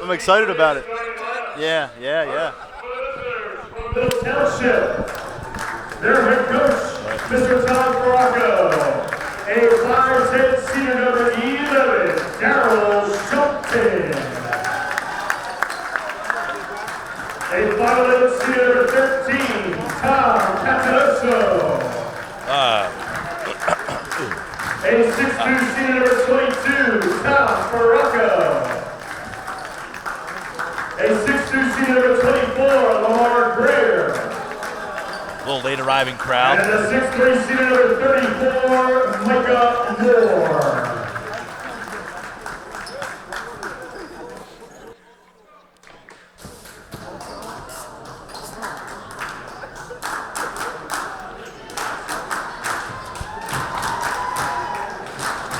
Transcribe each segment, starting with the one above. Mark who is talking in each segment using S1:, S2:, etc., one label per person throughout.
S1: I'm excited about it. Yeah.
S2: Middle Township, their head coach, Mr. Tom Baracco, a 5'10" senior number 11, Daryl Shelton, a 5'11" senior number 13, Tom Cataloso, a 6'2" senior number 22, Tom Baracco, a 6'2" senior number 24, Lamar Greer.
S3: A little late arriving crowd.
S2: And the 6'3" senior number 34, Micah Moore.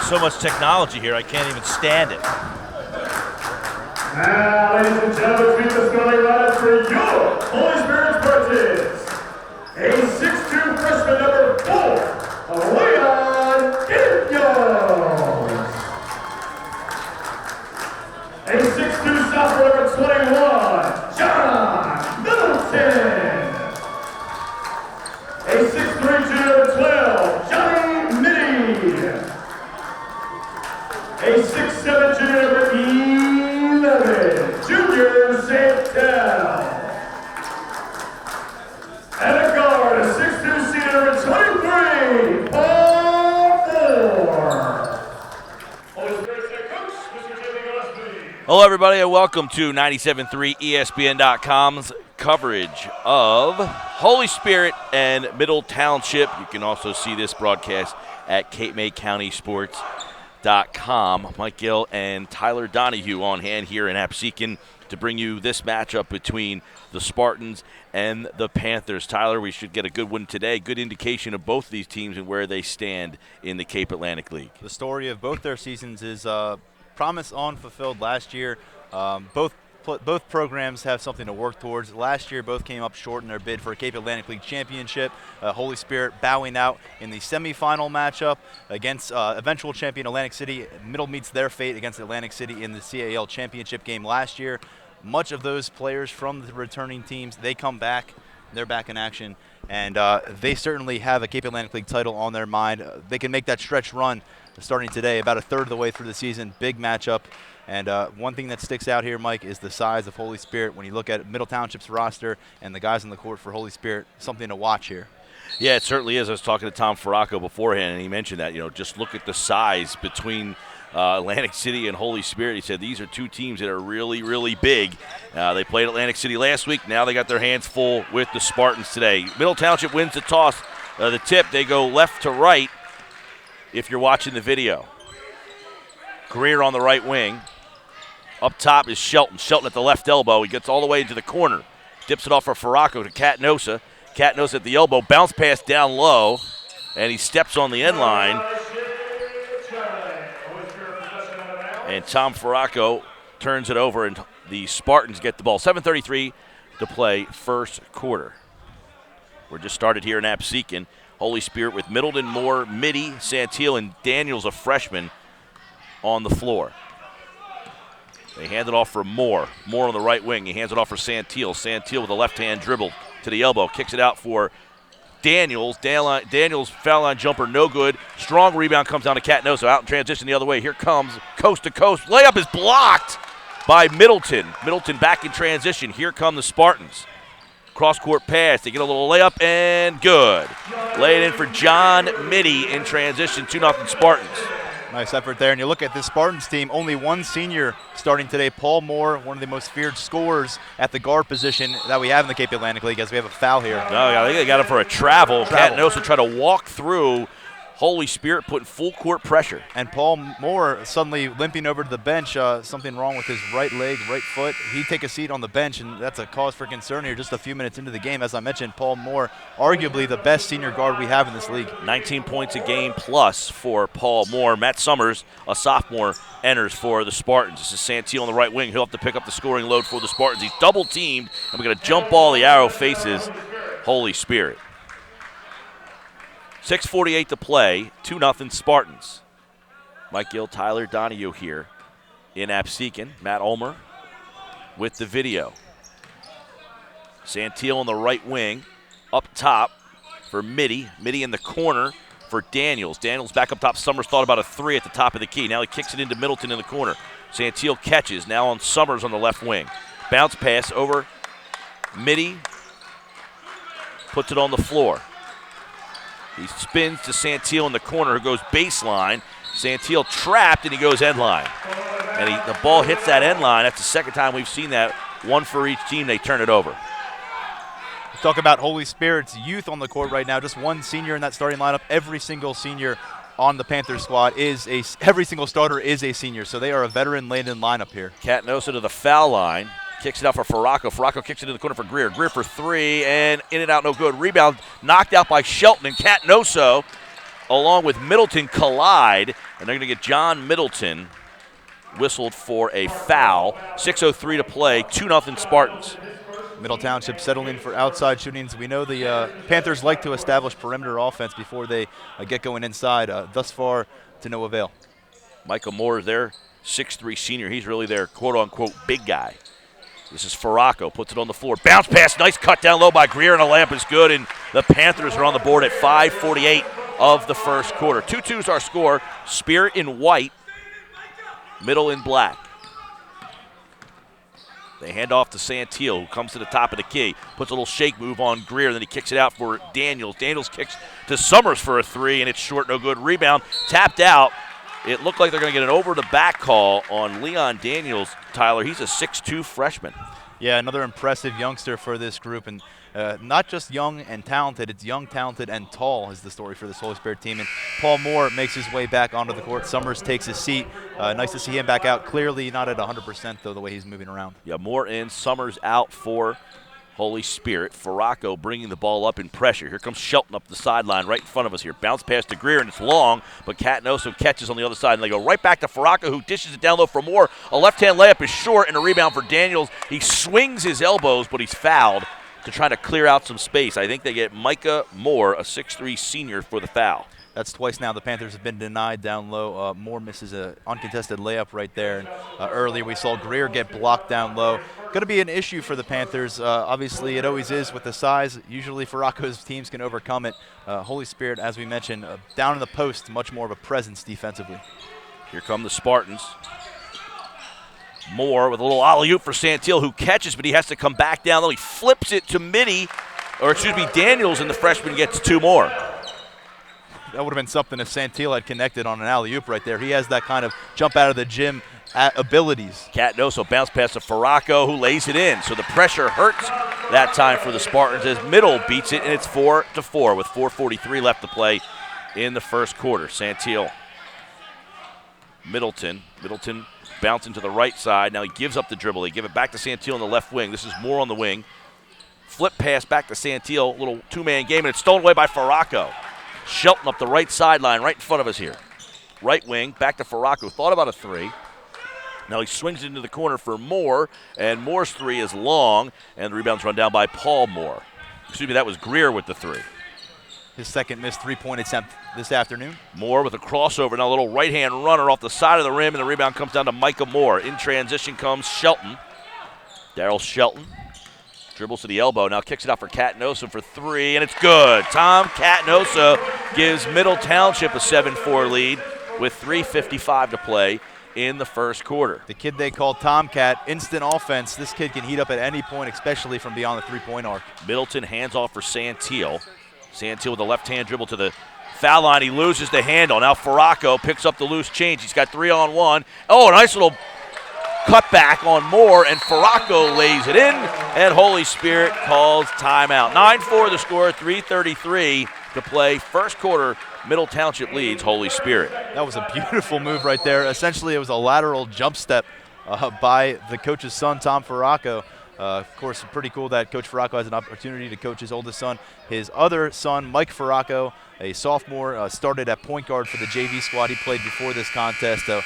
S3: So much technology here, I can't even stand it.
S2: Now, ladies and gentlemen, meet the starting lineup for your Holy Spirit's purchase. A 6'2" freshman number 4, Leon Daniels. A 6'2" sophomore number 21, John Middleton. A 6'3" junior number 12, Johnny Mitty. A 6'7" junior number 11, Junior Santel. And a guard, a 6'2" senior number 23, Paul Moore. Holy Spirit's head coach, Mr. Jimmy Gillespie.
S3: Hello, everybody, and welcome to 97.3 ESPN.com's coverage of Holy Spirit and Middle Township. You can also see this broadcast at Cape May County Sports.com. Mike Gill and Tyler Donahue on hand here in Absecon to bring you this matchup between the Spartans and the Panthers. Tyler, we should get a good one today. Good indication of both these teams and where they stand in the Cape Atlantic League.
S1: The story of both their seasons is promise unfulfilled last year. Both programs have something to work towards. Last year, both came up short in their bid for a Cape Atlantic League championship. Holy Spirit bowing out in the semifinal matchup against eventual champion Atlantic City. Middle meets their fate against Atlantic City in the CAL championship game last year. Much of those players from the returning teams, they come back. They're back in action, and they certainly have a Cape Atlantic League title on their mind. They can make that stretch run starting today, about a third of the way through the season. Big matchup. And one thing that sticks out here, Mike, is the size of Holy Spirit. When you look at Middle Township's roster and the guys on the court for Holy Spirit, something to watch here.
S3: Yeah, it certainly is. I was talking to Tom Faracco beforehand, and he mentioned that, just look at the size between Atlantic City and Holy Spirit. He said these are two teams that are really, really big. They played Atlantic City last week. Now they got their hands full with the Spartans today. Middle Township wins the toss. The tip, they go left to right if you're watching the video. Greer on the right wing. Up top is Shelton. Shelton at the left elbow. He gets all the way into the corner. Dips it off for Faracco to Catnosa. Catnosa at the elbow. Bounce pass down low. And he steps on the end line. And Tom Faracco turns it over, and the Spartans get the ball. 7:33 to play first quarter. We're just started here in Absecon. Holy Spirit with Middleton, Moore, Mitty, Santil, and Daniels, a freshman, on the floor. They hand it off for Moore. Moore on the right wing. He hands it off for Santil. Santil with a left-hand dribble to the elbow. Kicks it out for Daniels. Daniels foul line jumper, no good. Strong rebound comes down to Catnosa. Out in transition the other way. Here comes coast to coast. Layup is blocked by Middleton. Middleton back in transition. Here come the Spartans. Cross-court pass. They get a little layup and good. Lay it in for John Mitty in transition. 2-0 Spartans.
S1: Nice effort there. And you look at this Spartans team, only one senior starting today, Paul Moore, one of the most feared scorers at the guard position that we have in the Cape Atlantic League, as we have a foul here.
S3: Oh, yeah, I think they got him for a travel. Catnosa tried to walk through. Holy Spirit putting full court pressure.
S1: And Paul Moore suddenly limping over to the bench, something wrong with his right leg, right foot. He'd take a seat on the bench, and that's a cause for concern here just a few minutes into the game. As I mentioned, Paul Moore, arguably the best senior guard we have in this league.
S3: 19 points a game plus for Paul Moore. Matt Summers, a sophomore, enters for the Spartans. This is Santil on the right wing. He'll have to pick up the scoring load for the Spartans. He's double teamed, and we're going to jump ball. The arrow faces Holy Spirit. 6:48 to play, 2-0 Spartans. Mike Gill, Tyler Donahue here in Absecon. Matt Ulmer with the video. Santillo on the right wing, up top for Mitty. Mitty in the corner for Daniels. Daniels back up top. Summers thought about a three at the top of the key. Now he kicks it into Middleton in the corner. Santillo catches, now on Summers on the left wing. Bounce pass over Mitty, puts it on the floor. He spins to Santillo in the corner, who goes baseline. Santillo trapped, and he goes end line. And the ball hits that end line. That's the second time we've seen that. One for each team, they turn it over.
S1: Talk about Holy Spirit's youth on the court right now. Just one senior in that starting lineup. Every single senior on the Panthers squad every single starter is a senior. So they are a veteran-laden lineup here.
S3: Catanosa to the foul line. Kicks it out for Faraco. Faraco kicks it in the corner for Greer. Greer for three, and in and out, no good. Rebound knocked out by Shelton, and Catanosa, along with Middleton, collide, and they're going to get John Middleton whistled for a foul. 6:03 to play, 2-0 Spartans.
S1: Middle Township settling for outside shootings. We know the Panthers like to establish perimeter offense before they get going inside. Thus far, to no avail.
S3: Michael Moore is their 6'3 senior. He's really their quote-unquote big guy. This is Faraco, puts it on the floor. Bounce pass, nice cut down low by Greer, and a layup is good, and the Panthers are on the board at 5:48 of the first quarter. 2-2 is our score. Spirit in white, Middle in black. They hand off to Santillo, who comes to the top of the key, puts a little shake move on Greer, then he kicks it out for Daniels. Daniels kicks to Summers for a three, and it's short, no good. Rebound, tapped out. It looked like they're going to get an over-the-back call on Leon Daniels. Tyler, he's a 6'2 freshman.
S1: Yeah, another impressive youngster for this group, and not just young and talented, it's young, talented, and tall is the story for this Holy Spirit team. And Paul Moore makes his way back onto the court. Summers takes his seat. Nice to see him back out. Clearly not at 100%, though, the way he's moving around.
S3: Yeah, Moore in, Summers out for Holy Spirit. Faraco bringing the ball up in pressure. Here comes Shelton up the sideline right in front of us here. Bounce pass to Greer, and it's long, but Catanosa catches on the other side, and they go right back to Faraco, who dishes it down low for Moore. A left-hand layup is short, and a rebound for Daniels. He swings his elbows, but he's fouled to try to clear out some space. I think they get Micah Moore, a 6'3 senior, for the foul.
S1: That's twice now the Panthers have been denied down low. Moore misses an uncontested layup right there. And, earlier we saw Greer get blocked down low. Going to be an issue for the Panthers. Obviously, it always is with the size. Usually Faraco's teams can overcome it. Holy Spirit, as we mentioned, down in the post, much more of a presence defensively.
S3: Here come the Spartans. Moore with a little alley-oop for Santillo, who catches, but he has to come back down low. He flips it to Daniels, and the freshman gets two more.
S1: That would have been something if Santillo had connected on an alley-oop right there. He has that kind of jump out of the gym abilities.
S3: Catanosa bounce pass to Faraco, who lays it in. So the pressure hurts that time for the Spartans as Middle beats it, and it's 4-4 with 4:43 left to play in the first quarter. Santillo, Middleton bouncing to the right side. Now he gives up the dribble. They give it back to Santillo on the left wing. This is Moore on the wing. Flip pass back to Santillo, little two-man game, and it's stolen away by Faraco. Shelton up the right sideline right in front of us here. Right wing, back to Faraco. Thought about a three. Now he swings it into the corner for Moore, and Moore's three is long, and the rebound's run down by Paul Moore. Excuse me, that was Greer with the three.
S1: His second missed three-point attempt this afternoon.
S3: Moore with a crossover. Now a little right-hand runner off the side of the rim, and the rebound comes down to Micah Moore. In transition comes Shelton. Daryl Shelton. Dribbles to the elbow, now kicks it out for Catanosa for three, and it's good. Tom Catanosa gives Middle Township a 7-4 lead with 3:55 to play in the first quarter.
S1: The kid they call Tomcat, instant offense. This kid can heat up at any point, especially from beyond the three-point arc.
S3: Middleton hands off for Santillo. Santillo with a left-hand dribble to the foul line. He loses the handle. Now Faraco picks up the loose change. He's got 3-on-1. Oh, a nice little cut back on Moore, and Faraco lays it in, and Holy Spirit calls timeout. 9-4 the score, 3:33 to play. First quarter, Middle Township leads Holy Spirit.
S1: That was a beautiful move right there. Essentially, it was a lateral jump step by the coach's son, Tom Faraco. Of course, pretty cool that Coach Faraco has an opportunity to coach his oldest son. His other son, Mike Faraco, a sophomore, started at point guard for the JV squad. He played before this contest, so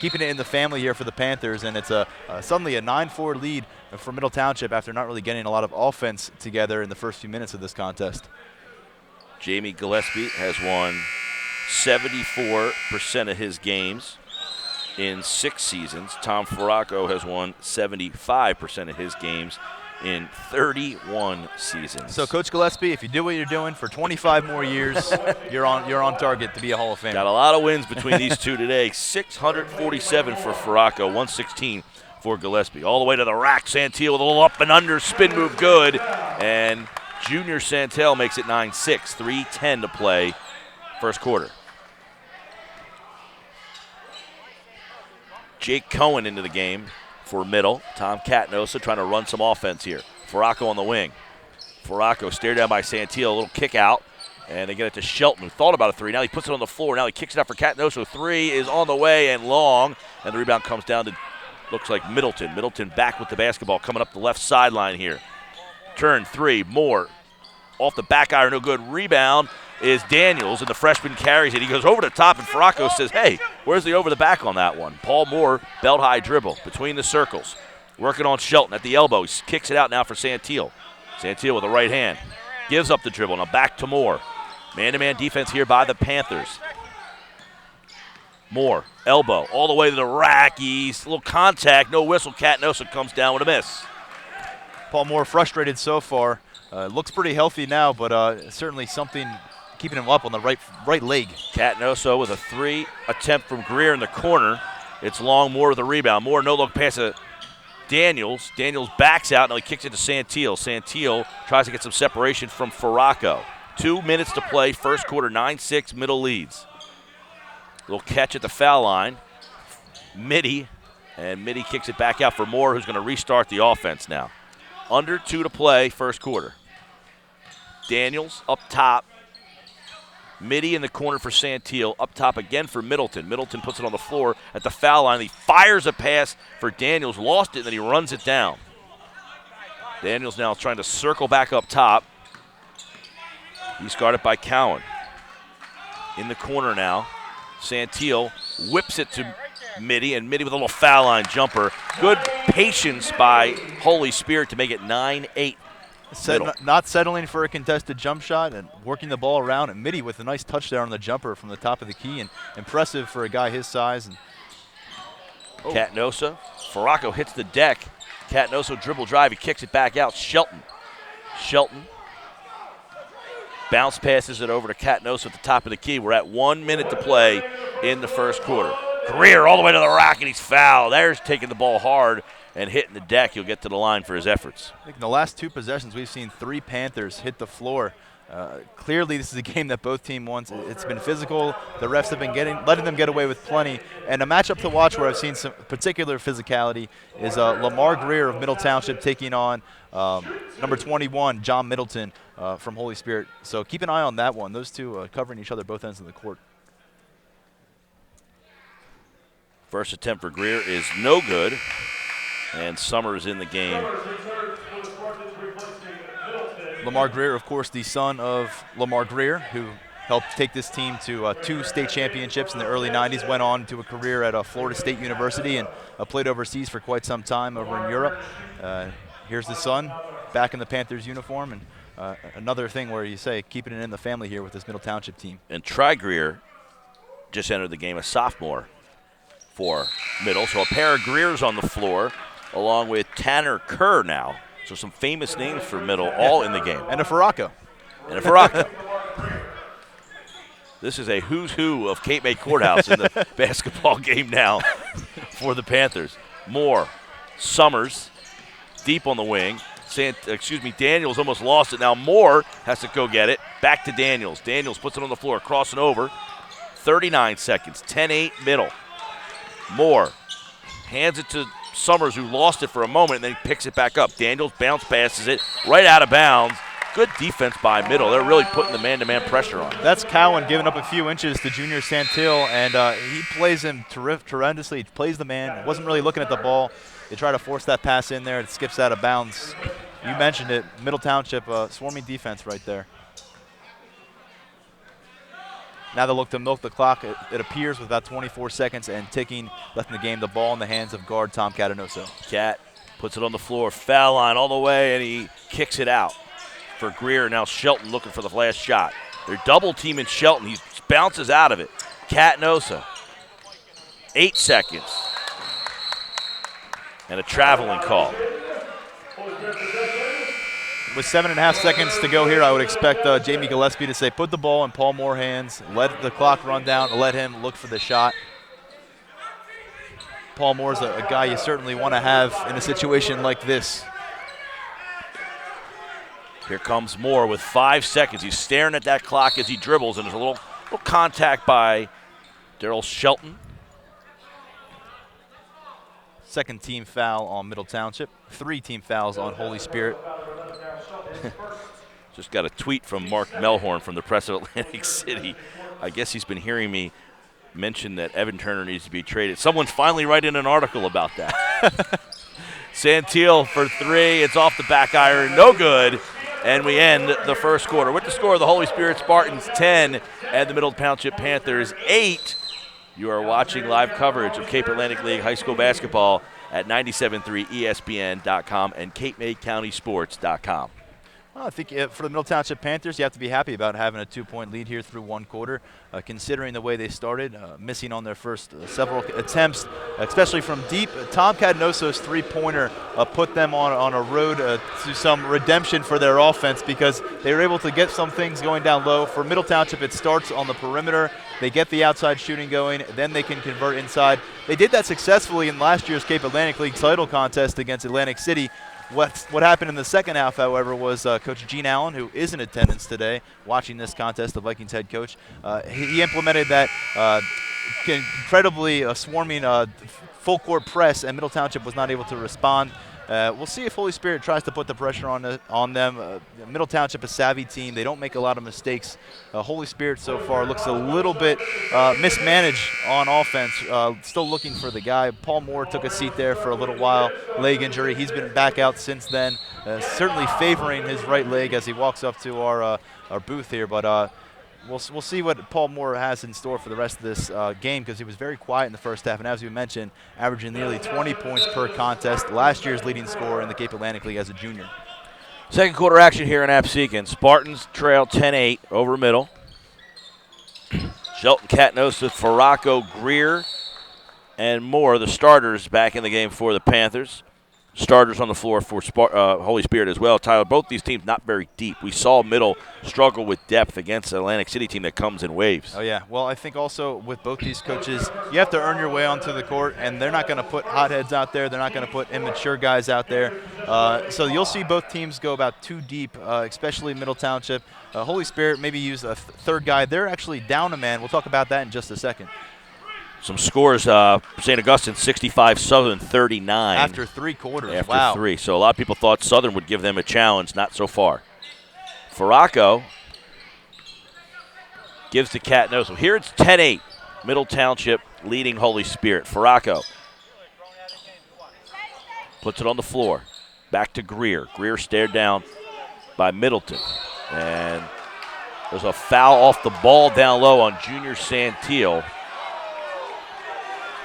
S1: keeping it in the family here for the Panthers, and it's suddenly a 9-4 lead for Middle Township after not really getting a lot of offense together in the first few minutes of this contest.
S3: Jamie Gillespie has won 74% of his games. in 6 seasons. Tom Faraco has won 75% of his games in 31 seasons.
S1: So, Coach Gillespie, if you do what you're doing for 25 more years, you're on target to be a Hall of Famer.
S3: Got a lot of wins between these two today. 647 for Faraco, 116 for Gillespie. All the way to the rack. Santil with a little up and under spin move, good. And Junior Santel makes it 9-6. 3:10 to play, first quarter. Jake Cohen into the game for Middle. Tom Catanosa trying to run some offense here. Faraco on the wing. Faraco stared down by Santil, a little kick out, and they get it to Shelton, who thought about a 3. Now he puts it on the floor. Now he kicks it out for Catanosa. 3 is on the way and long, and the rebound comes down to, looks like Middleton. Middleton back with the basketball, coming up the left sideline here. Turn 3, Moore. Off the back iron, no good. Rebound is Daniels, and the freshman carries it. He goes over the top, and Faraco says, hey, where's the over the back on that one? Paul Moore, belt high dribble between the circles. Working on Shelton at the elbow. He kicks it out now for Santil. Santil with the right hand. Gives up the dribble. Now back to Moore. Man-to-man defense here by the Panthers. Moore, elbow, all the way to the rack. He's a little contact, no whistle. Catanosa comes down with a miss.
S1: Paul Moore frustrated so far. Looks pretty healthy now, but certainly something keeping him up on the right leg.
S3: Catanosa with a 3 attempt from Greer in the corner. It's long. Moore with a rebound. Moore no-look pass to Daniels. Daniels backs out, and he kicks it to Santil. Santil tries to get some separation from Faraco. 2 minutes to play, first quarter, 9-6, Middle leads. Little catch at the foul line. Mitty, and Mitty kicks it back out for Moore, who's going to restart the offense now. Under 2 to play, first quarter. Daniels up top. Mitty in the corner for Santil. Up top again for Middleton. Middleton puts it on the floor at the foul line. He fires a pass for Daniels, lost it, and then he runs it down. Daniels now trying to circle back up top. He's guarded by Cowan. In the corner now. Santil whips it to Mitty, and Mitty with a little foul line jumper. Good patience by Holy Spirit to make it 9-8.
S1: Not settling for a contested jump shot and working the ball around. And Mitty with a nice touchdown on the jumper from the top of the key, and impressive for a guy his size. And
S3: Catanosa. Faraco hits the deck. Catanosa dribble drive. He kicks it back out. Shelton bounce passes it over to Catanosa at the top of the key. We're at 1 minute to play in the first quarter. Greer all the way to the rack, and he's fouled. There's taking the ball hard and hitting the deck. He'll get to the line for his efforts.
S1: I think in the last 2 possessions, we've seen 3 Panthers hit the floor. Clearly, this is a game that both teams want. It's been physical. The refs have been letting them get away with plenty. And a matchup to watch where I've seen some particular physicality is Lamar Greer of Middle Township taking on number 21, John Middleton from Holy Spirit. So keep an eye on that one. Those two covering each other both ends of the court.
S3: First attempt for Greer is no good, and Summers in the game.
S1: Lamar Greer, of course, the son of Lamar Greer, who helped take this team to 2 state championships in the early 90s, went on to a career at Florida State University, and played overseas for quite some time over in Europe. Here's the son back in the Panthers uniform, and another thing where you say keeping it in the family here with this Middle Township team.
S3: And Tri Greer just entered the game, a sophomore for Middle. So a pair of Greers on the floor, along with Tanner Kerr now. So some famous names for Middle, all in the game.
S1: And a Faraco.
S3: This is a who's who of Cape May Courthouse in the basketball game now for the Panthers. Moore, Summers, deep on the wing. Daniels almost lost it. Now Moore has to go get it. Back to Daniels. Daniels puts it on the floor, crossing over. 39 seconds, 10-8 Middle. Moore hands it to Summers, who lost it for a moment, and then he picks it back up. Daniels bounce passes it right out of bounds. Good defense by Middle. They're really putting the man-to-man pressure on.
S1: That's Cowan giving up a few inches to Junior Santil, and he plays him tremendously. He plays the man. Wasn't really looking at the ball. They try to force that pass in there. It skips out of bounds. You mentioned it. Middle Township, swarming defense right there. Now they look to milk the clock. It appears with about 24 seconds and ticking left in the game. The ball in the hands of guard Tom Catanosa.
S3: Cat puts it on the floor, foul line all the way, and he kicks it out for Greer. Now Shelton looking for the last shot. They're double teaming Shelton. He bounces out of it. Catanosa 8 seconds. And a traveling call.
S1: With 7.5 seconds to go here, I would expect Jamie Gillespie to say, put the ball in Paul Moore's hands, let the clock run down, and let him look for the shot. Paul Moore's a guy you certainly want to have in a situation like this.
S3: Here comes Moore with 5 seconds. He's staring at that clock as he dribbles, and there's a little contact by Daryl Shelton.
S1: Second team foul on Middle Township. 3 team fouls on Holy Spirit.
S3: Just got a tweet from Mark Melhorn from the Press of Atlantic City. I guess he's been hearing me mention that Evan Turner needs to be traded. Someone's finally writing an article about that. Santil for 3. It's off the back iron. No good. And we end the first quarter with the score of the Holy Spirit Spartans 10 and the Middle Township Panthers 8. You are watching live coverage of Cape Atlantic League High School basketball at 97.3 ESPN.com and CapeMadeCountySports.com.
S1: Well, I think for the Middle Township Panthers, you have to be happy about having a 2-point lead here through one quarter, considering the way they started, missing on their first several attempts, especially from deep. Tom Cadenoso's three-pointer put them on a road to some redemption for their offense because they were able to get some things going down low. For Middle Township, it starts on the perimeter. They get the outside shooting going, then they can convert inside. They did that successfully in last year's Cape Atlantic League title contest against Atlantic City. What happened in the second half, however, was Coach Gene Allen, who is in attendance today, watching this contest, the Vikings head coach. He implemented that incredibly swarming full-court press, and Middle Township was not able to respond. We'll see if Holy Spirit tries to put the pressure on them. Middle Township, a savvy team. They don't make a lot of mistakes. Holy Spirit so far looks a little bit mismanaged on offense. Still looking for the guy. Paul Moore took a seat there for a little while. Leg injury. He's been back out since then. Certainly favoring his right leg as he walks up to our booth here. But we'll see what Paul Moore has in store for the rest of this game because he was very quiet in the first half. And as we mentioned, averaging nearly 20 points per contest. Last year's leading scorer in the Cape Atlantic League as a junior.
S3: Second quarter action here in Absecon. Spartans trail 10-8 over Middle. Shelton, Catnosa, Faraco, Greer, and Moore, the starters, back in the game for the Panthers. Starters on the floor for Holy Spirit as well. Tyler, both these teams not very deep. We saw Middle struggle with depth against the Atlantic City team that comes in waves.
S1: Oh, yeah. Well, I think also with both these coaches, you have to earn your way onto the court, and they're not going to put hotheads out there. They're not going to put immature guys out there. So you'll see both teams go about 2 deep, especially Middle Township. Holy Spirit maybe use a third guy. They're actually down a man. We'll talk about that in just a second.
S3: Some scores, St. Augustine 65, Southern 39.
S1: After 3 quarters,
S3: After
S1: wow.
S3: 3. So a lot of people thought Southern would give them a challenge, not so far. Faraco gives to Catnosa. Here it's 10-8, Middle Township leading Holy Spirit. Faraco puts it on the floor. Back to Greer. Greer stared down by Middleton. And there's a foul off the ball down low on Junior Santil.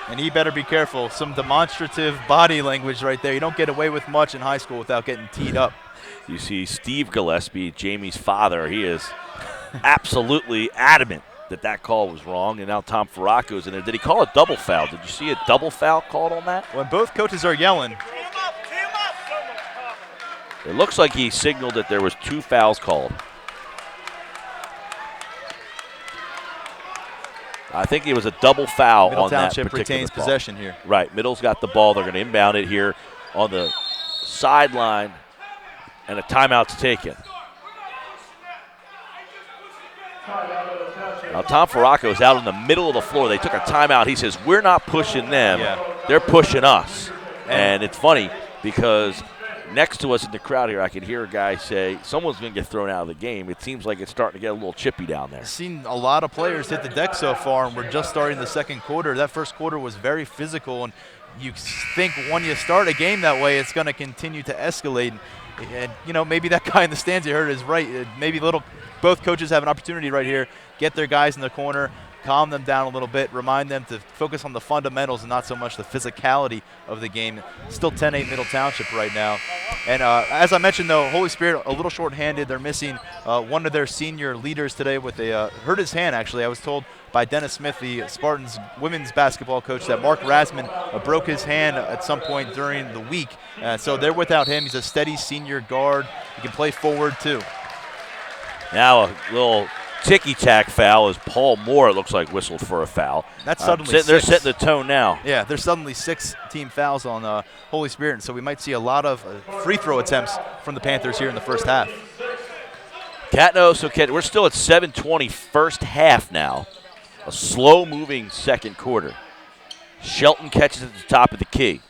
S1: And he better be careful. Some demonstrative body language right there. You don't get away with much in high school without getting teed up.
S3: You see Steve Gillespie, Jamie's father. He is absolutely adamant that call was wrong. And now Tom Faraco is in there. Did he call a double foul? Did you see a double foul called on that?
S1: When both coaches are yelling.
S3: It looks like he signaled that there was 2 fouls called. I think it was a double foul on that particular
S1: Middle Township retains
S3: ball.
S1: possession here.
S3: Right. Middle's got the ball. They're going to inbound it here on the sideline, and a timeout's taken. Now, Tom Faraco is out in the middle of the floor. They took a timeout. He says, we're not pushing them.
S1: Yeah.
S3: They're pushing us. And it's funny because next to us in the crowd here, I can hear a guy say, someone's going to get thrown out of the game. It seems like it's starting to get a little chippy down there.
S1: I've seen a lot of players hit the deck so far, and we're just starting the second quarter. That first quarter was very physical, and you think when you start a game that way, it's going to continue to escalate. And, you know, maybe that guy in the stands you heard is right. Maybe both coaches have an opportunity right here, get their guys in the corner, calm them down a little bit, remind them to focus on the fundamentals and not so much the physicality of the game. Still 10-8 Middle Township right now. And as I mentioned, though, Holy Spirit a little short-handed. They're missing one of their senior leaders today with hurt his hand, actually. I was told by Dennis Smith, the Spartans women's basketball coach, that Mark Rasman broke his hand at some point during the week. So they're without him. He's a steady senior guard. He can play forward, too.
S3: Now a little ticky-tack foul as Paul Moore, it looks like, whistled for a foul.
S1: That's suddenly
S3: they're setting the tone now.
S1: Yeah, there's suddenly 6 team fouls on Holy Spirit, and so we might see a lot of free throw attempts from the Panthers here in the first half.
S3: Catoosa, we're still at 7:20 first half now. A slow-moving second quarter. Shelton catches at the top of the key.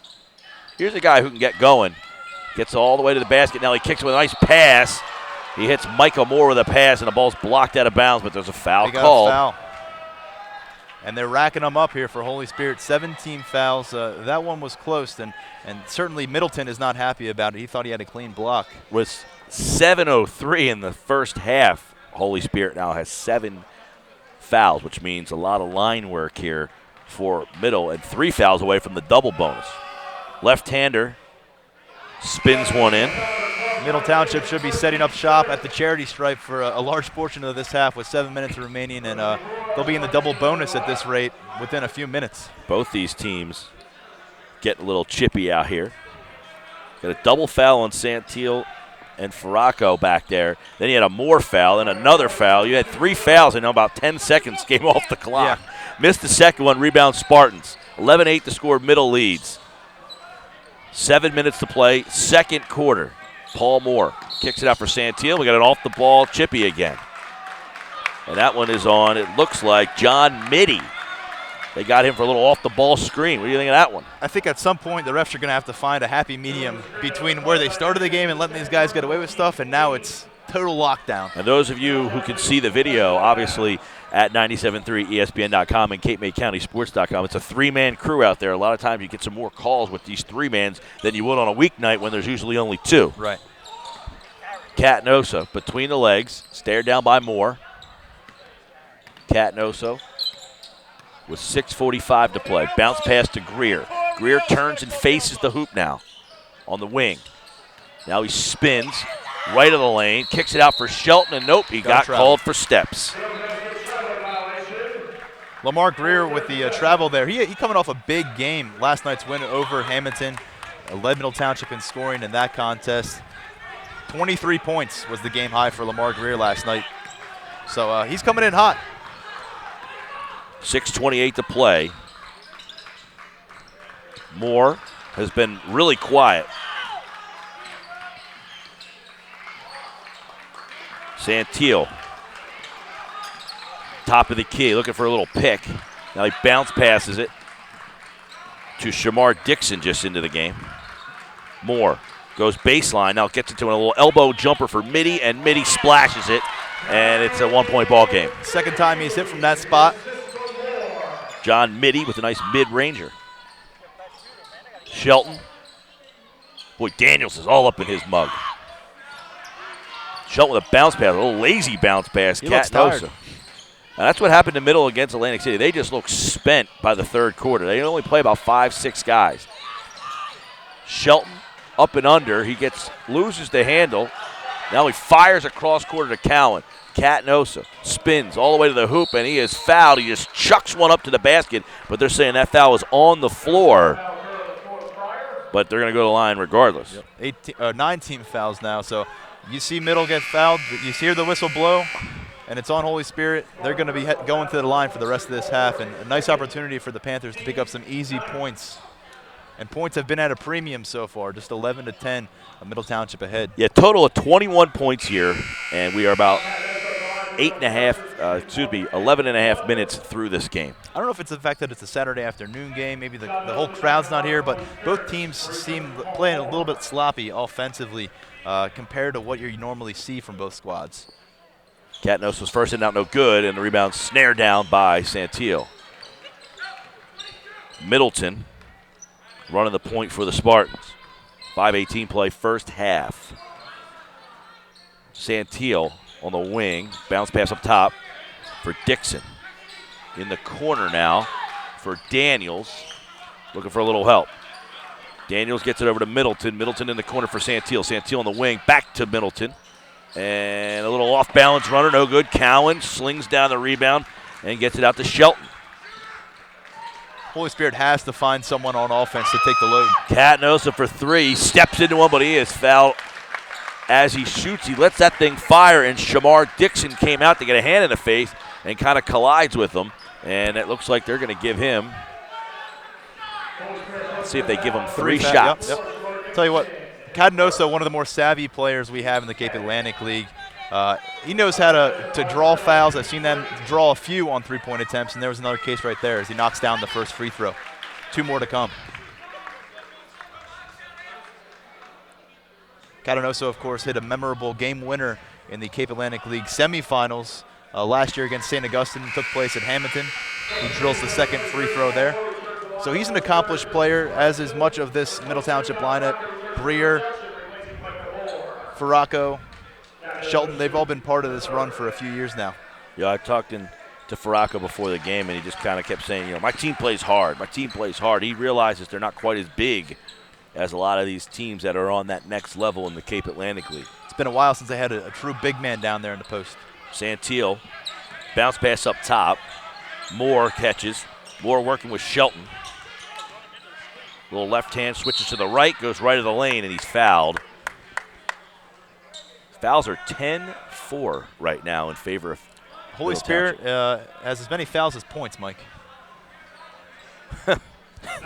S3: Here's a guy who can get going. Gets all the way to the basket. Now he kicks with a nice pass. He hits Micah Moore with a pass, and the ball's blocked out of bounds, but there's a foul called.
S1: A foul. And they're racking them up here for Holy Spirit. 17 fouls. That one was close, and certainly Middleton is not happy about it. He thought he had a clean block.
S3: With 7:03 in the first half, Holy Spirit now has 7 fouls, which means a lot of line work here for Middle, and 3 fouls away from the double bonus. Left-hander spins one in.
S1: Middle Township should be setting up shop at the charity stripe for a large portion of this half with 7 minutes remaining, and they'll be in the double bonus at this rate within a few minutes.
S3: Both these teams getting a little chippy out here. Got a double foul on Santil and Farraco back there. Then you had a Moore foul and another foul. You had 3 fouls in about 10 seconds came off the clock.
S1: Yeah.
S3: Missed the second one, rebound Spartans. 11-8 to score, Middle leads. 7 minutes to play, second quarter. Paul Moore kicks it out for Santil. We got an off-the-ball chippy again. And that one is on, it looks like, John Mitty. They got him for a little off-the-ball screen. What do you think of that one?
S1: I think at some point the refs are going to have to find a happy medium between where they started the game and letting these guys get away with stuff, and now it's total lockdown.
S3: And those of you who can see the video, obviously, at 97.3 ESPN.com and CapeMay-County-Sports.com. It's a 3-man crew out there. A lot of times you get some more calls with these 3-mans than you would on a weeknight when there's usually only 2.
S1: Right.
S3: Catoosa between the legs, stared down by Moore. Catoosa with 6:45 to play. Bounce pass to Greer. Greer turns and faces the hoop now on the wing. Now he spins right of the lane, kicks it out for Shelton, and nope, he got called for steps.
S1: Lamar Greer with the travel there. He coming off a big game. Last night's win over Hamilton. Led Middle Township in scoring in that contest. 23 points was the game high for Lamar Greer last night. So he's coming in hot.
S3: 6:28 to play. Moore has been really quiet. Santil. Top of the key, looking for a little pick. Now he bounce passes it to Shamar Dixon just into the game. Moore goes baseline, now gets into a little elbow jumper for Mitty, and Mitty splashes it, and it's a 1-point ball game.
S1: Second time he's hit from that spot.
S3: John Mitty with a nice mid-ranger. Shelton. Boy, Daniels is all up in his mug. Shelton with a bounce pass, a little lazy bounce pass.
S1: He looks tired.
S3: And that's what happened in Middle against Atlantic City. They just look spent by the third quarter. They only play about 5-6 guys. Shelton up and under. He loses the handle. Now he fires across court to Cowan. Catoosa spins all the way to the hoop, and he is fouled. He just chucks one up to the basket, but they're saying that foul was on the floor. But they're going to go to the line regardless.
S1: Yep. 9 team fouls now, so you see Middle get fouled. You hear the whistle blow, and it's on Holy Spirit. They're going to be going to the line for the rest of this half, and a nice opportunity for the Panthers to pick up some easy points. And points have been at a premium so far, just 11-10, Middle Township ahead.
S3: Yeah, total of 21 points here, and we are about 11 and a half minutes through this game.
S1: I don't know if it's the fact that it's a Saturday afternoon game, maybe the whole crowd's not here, but both teams seem playing a little bit sloppy offensively compared to what you normally see from both squads.
S3: Catoosa was first in out, no good, and the rebound snared down by Santil. Middleton running the point for the Spartans. 5:18 play, first half. Santil on the wing, bounce pass up top for Dixon. in the corner now for Daniels, looking for a little help. Daniels gets it over to Middleton. Middleton in the corner for Santil. Santil on the wing, back to Middleton. And a little off-balance runner, no good. Cowan slings down the rebound and gets it out to Shelton.
S1: Holy Spirit has to find someone on offense to take the load.
S3: Catanosa for three. He steps into one, but he is fouled as he shoots. He lets that thing fire, and Shamar Dixon came out to get a hand in the face and kind of collides with him. And it looks like they're going to give him, let's see if they give him three shots.
S1: Yep. Tell you what, Catanosa, one of the more savvy players we have in the Cape Atlantic League. He knows how to draw fouls. I've seen them draw a few on three-point attempts, and there was another case right there as he knocks down the first free throw. 2 more to come. Catanosa, of course, hit a memorable game winner in the Cape Atlantic League semifinals last year against St. Augustine. Took place at Hamilton. He drills the second free throw there. So he's an accomplished player, as is much of this Middle Township lineup. Greer, Farraco, Shelton, they've all been part of this run for a few years now.
S3: Yeah, I talked to Farraco before the game, and he just kind of kept saying, my team plays hard. My team plays hard. He realizes they're not quite as big as a lot of these teams that are on that next level in the Cape Atlantic League.
S1: It's been a while since they had a true big man down there in the post.
S3: Santil, bounce pass up top. Moore catches. Moore working with Shelton. Little left hand, switches to the right, goes right of the lane, and he's fouled. Fouls are 10-4 right now in favor of
S1: Holy Spirit has as many fouls as points, Mike.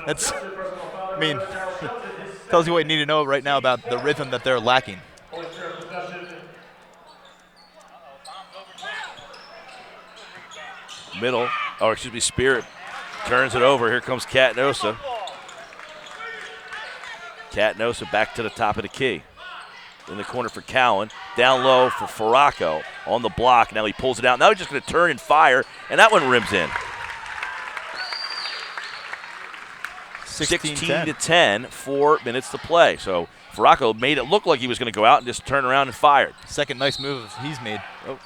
S1: That's, I mean, tells you what you need to know right now about the rhythm that they're lacking.
S3: Spirit turns it over. Here comes Catanosa. Catanosa back to the top of the key. In the corner for Cowan. Down low for Farraco on the block. Now he pulls it out. Now he's just going to turn and fire, and that one rims in. 16-10, 4 minutes to play. So Farraco made it look like he was going to go out and just turn around and fired.
S1: Second nice move he's made. Oh.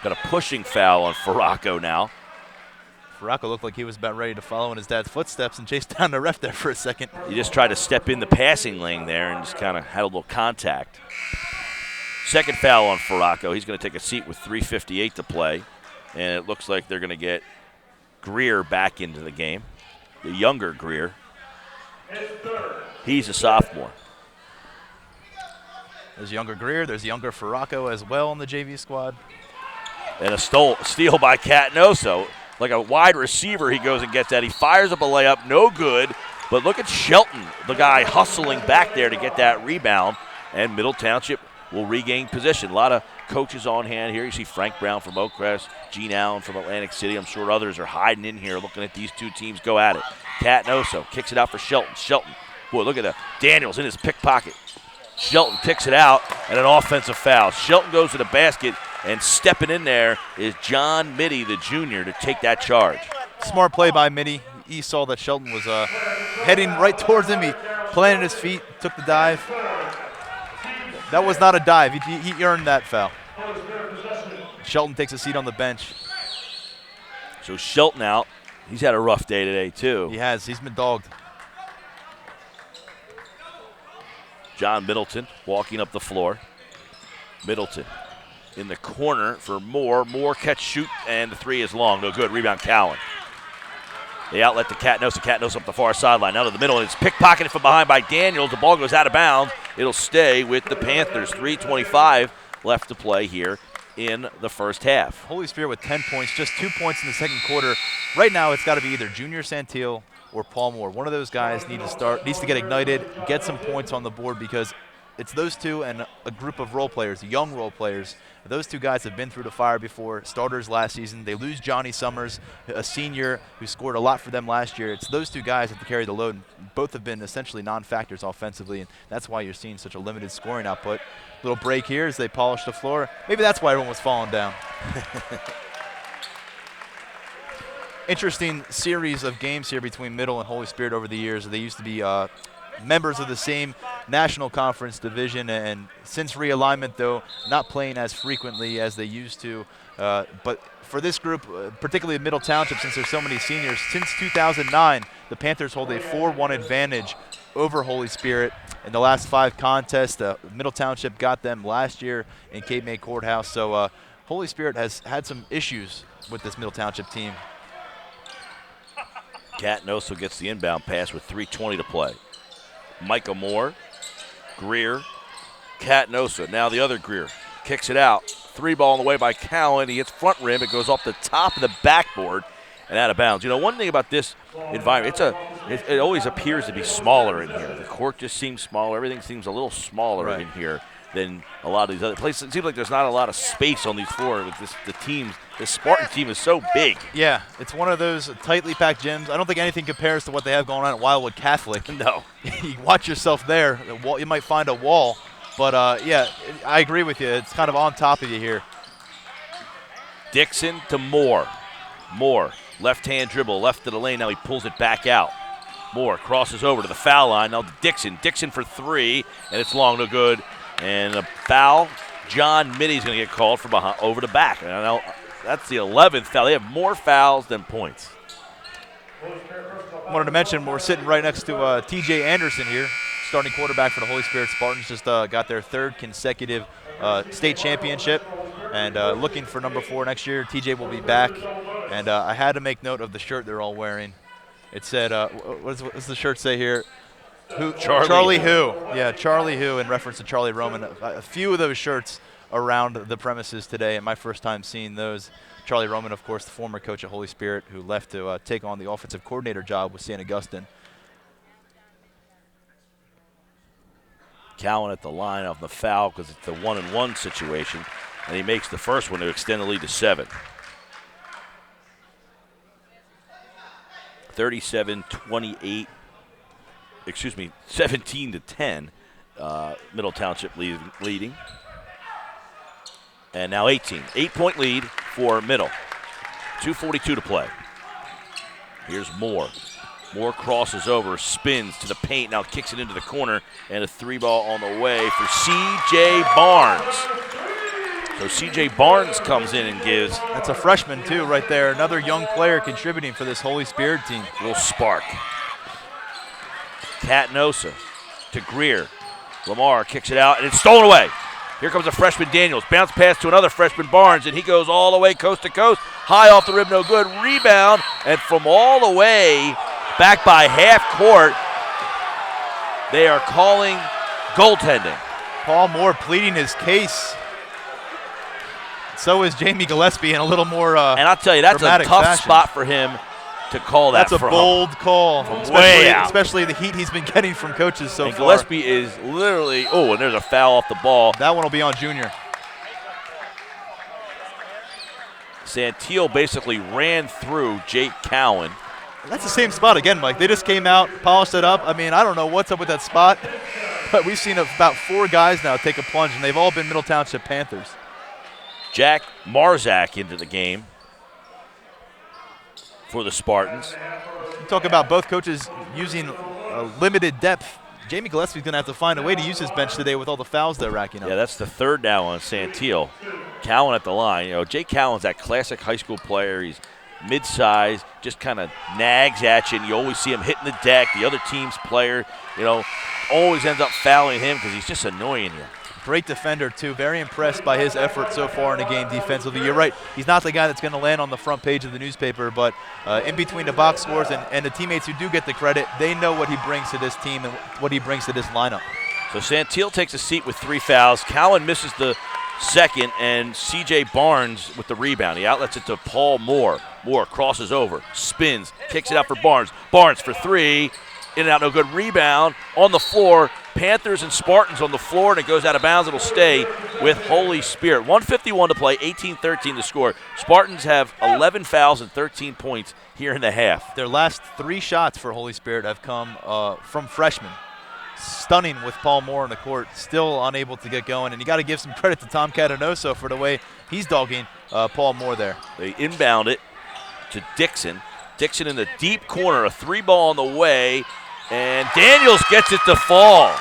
S3: Got a pushing foul on Farraco now.
S1: Farraco looked like he was about ready to follow in his dad's footsteps and chase down the ref there for a second.
S3: He just tried to step in the passing lane there and just kind of had a little contact. Second foul on Farraco. He's going to take a seat with 3:58 to play. And it looks like they're going to get Greer back into the game, the younger Greer. He's a sophomore.
S1: There's younger Greer. There's younger Farraco as well on the JV squad.
S3: And a steal by Catanosa. Like a wide receiver, he goes and gets that. He fires up a layup, no good. But look at Shelton, the guy hustling back there to get that rebound. And Middle Township will regain position. A lot of coaches on hand here. You see Frank Brown from Oakcrest, Gene Allen from Atlantic City. I'm sure others are hiding in here looking at these two teams go at it. Catanosa kicks it out for Shelton. Shelton, boy, look at that. Daniels in his pick pocket. Shelton kicks it out, and an offensive foul. Shelton goes to the basket, and stepping in there is John Mitty, the junior, to take that charge.
S1: Smart play by Mitty. He saw that Shelton was heading right towards him. He planted his feet, took the dive. That was not a dive. He earned that foul. Shelton takes a seat on the bench.
S3: So Shelton out. He's had a rough day today, too.
S1: He has. He's been dogged.
S3: John Middleton walking up the floor. Middleton in the corner for Moore. Moore catch, shoot, and the three is long. No good. Rebound, Cowan. They outlet to Catanosa. Catanosa up the far sideline. Now to the middle, and it's pickpocketed from behind by Daniels. The ball goes out of bounds. It'll stay with the Panthers. 3:25 left to play here in the first half.
S1: Holy Spirit with 10 points, just 2 points in the second quarter. Right now, it's got to be either Junior Santil or Paul Moore. One of those guys needs to get ignited, get some points on the board, because it's those two and a group of role players, young role players. Those two guys have been through the fire before, starters last season. They lose Johnny Summers, a senior who scored a lot for them last year. It's those two guys that have to carry the load. Both have been essentially non-factors offensively, and that's why you're seeing such a limited scoring output. Little break here as they polish the floor. Maybe that's why everyone was falling down. Interesting series of games here between Middle and Holy Spirit over the years. They used to be members of the same National Conference division, and since realignment, though, not playing as frequently as they used to. But for this group, particularly Middle Township, since there's so many seniors, since 2009, the Panthers hold a 4-1 advantage over Holy Spirit in the last 5 contests. Middle Township got them last year in Cape May Courthouse. So Holy Spirit has had some issues with this Middle Township team.
S3: Catanoso gets the inbound pass with 3:20 to play. Micah Moore, Greer, Catanoso. Now the other Greer kicks it out. 3 ball on the way by Cowan. He hits front rim. It goes off the top of the backboard and out of bounds. You know, one thing about this environment, it always appears to be smaller in here. The court just seems smaller. Everything seems a little smaller in here than a lot of these other places. It seems like there's not a lot of space on these floors. The Spartan team is so big.
S1: Yeah, it's one of those tightly packed gyms. I don't think anything compares to what they have going on at Wildwood Catholic.
S3: No.
S1: You watch yourself there. You might find a wall. But, yeah, I agree with you. It's kind of on top of you here.
S3: Dixon to Moore. Moore, left-hand dribble, left to the lane. Now he pulls it back out. Moore crosses over to the foul line. Now Dixon. Dixon for 3, and it's long, no good. And a foul. John Mitty's going to get called from behind, over the back. And now that's the 11th foul. They have more fouls than points.
S1: Wanted to mention we're sitting right next to T.J. Anderson here, starting quarterback for the Holy Spirit Spartans. Just got their 3rd consecutive state championship, and looking for number 4 next year. T.J. will be back, and I had to make note of the shirt they're all wearing. It said, what does the shirt say here? Charlie Who. Yeah, Charlie Who, in reference to Charlie Roman. A few of those shirts around the premises today, and my first time seeing those. Charlie Roman, of course, the former coach at Holy Spirit, who left to take on the offensive coordinator job with St. Augustine.
S3: Cowan at the line off the foul because it's the 1-and-1 situation, and he makes the first one to extend the lead to 7. 37-28, 17-10, Middle Township leading. And now 18. 8-point lead for Middle. 2:42 to play. Here's Moore. Moore crosses over, spins to the paint, now kicks it into the corner, and a 3-ball on the way for C.J. Barnes. So C.J. Barnes comes in and gives.
S1: That's a freshman, too, right there. Another young player contributing for this Holy Spirit team.
S3: A little spark. Catanosa to Greer. Lamar kicks it out, and it's stolen away. Here comes a freshman Daniels. Bounce pass to another freshman Barnes, and he goes all the way coast to coast. High off the rim, no good. Rebound, and from all the way back by half court, they are calling goaltending.
S1: Paul Moore pleading his case. So is Jamie Gillespie in a little more
S3: and I'll tell you, that's a tough spot for him to call that.
S1: That's a bold call,
S3: way out.
S1: Especially the heat he's been getting from coaches so far.
S3: Gillespie is literally, and there's a foul off the ball.
S1: That one will be on Junior.
S3: Santillo basically ran through Jake Cowan.
S1: That's the same spot again, Mike. They just came out, polished it up. I mean, I don't know what's up with that spot, but we've seen about 4 guys now take a plunge, and they've all been Middle Township Panthers.
S3: Jack Marzak into the game for the Spartans.
S1: You talk about both coaches using limited depth. Jamie Gillespie's going to have to find a way to use his bench today with all the fouls they're racking up.
S3: Yeah, that's the 3rd now on Santillo. Cowan at the line. You know, Jake Cowan's that classic high school player. He's mid-size, just kind of nags at you, and you always see him hitting the deck. The other team's player, always ends up fouling him because he's just annoying you.
S1: Great defender, too. Very impressed by his effort so far in the game defensively. You're right. He's not the guy that's going to land on the front page of the newspaper, but in between the box scores and the teammates who do get the credit, they know what he brings to this team and what he brings to this lineup.
S3: So Santillo takes a seat with 3 fouls. Cowan misses the second, and C.J. Barnes with the rebound. He outlets it to Paul Moore. Moore crosses over, spins, kicks it out for Barnes. Barnes for 3. In and out, no good. Rebound on the floor. Panthers and Spartans on the floor, and it goes out of bounds. It'll stay with Holy Spirit. 1:51 to play, 18-13 to score. Spartans have 11 fouls and 13 points here in the half.
S1: Their last 3 shots for Holy Spirit have come from freshmen. Stunning with Paul Moore on the court, still unable to get going. And you got to give some credit to Tom Catanoso for the way he's dogging Paul Moore there.
S3: They inbound it to Dixon. Dixon in the deep corner, a 3-ball on the way. And Daniels gets it to fall.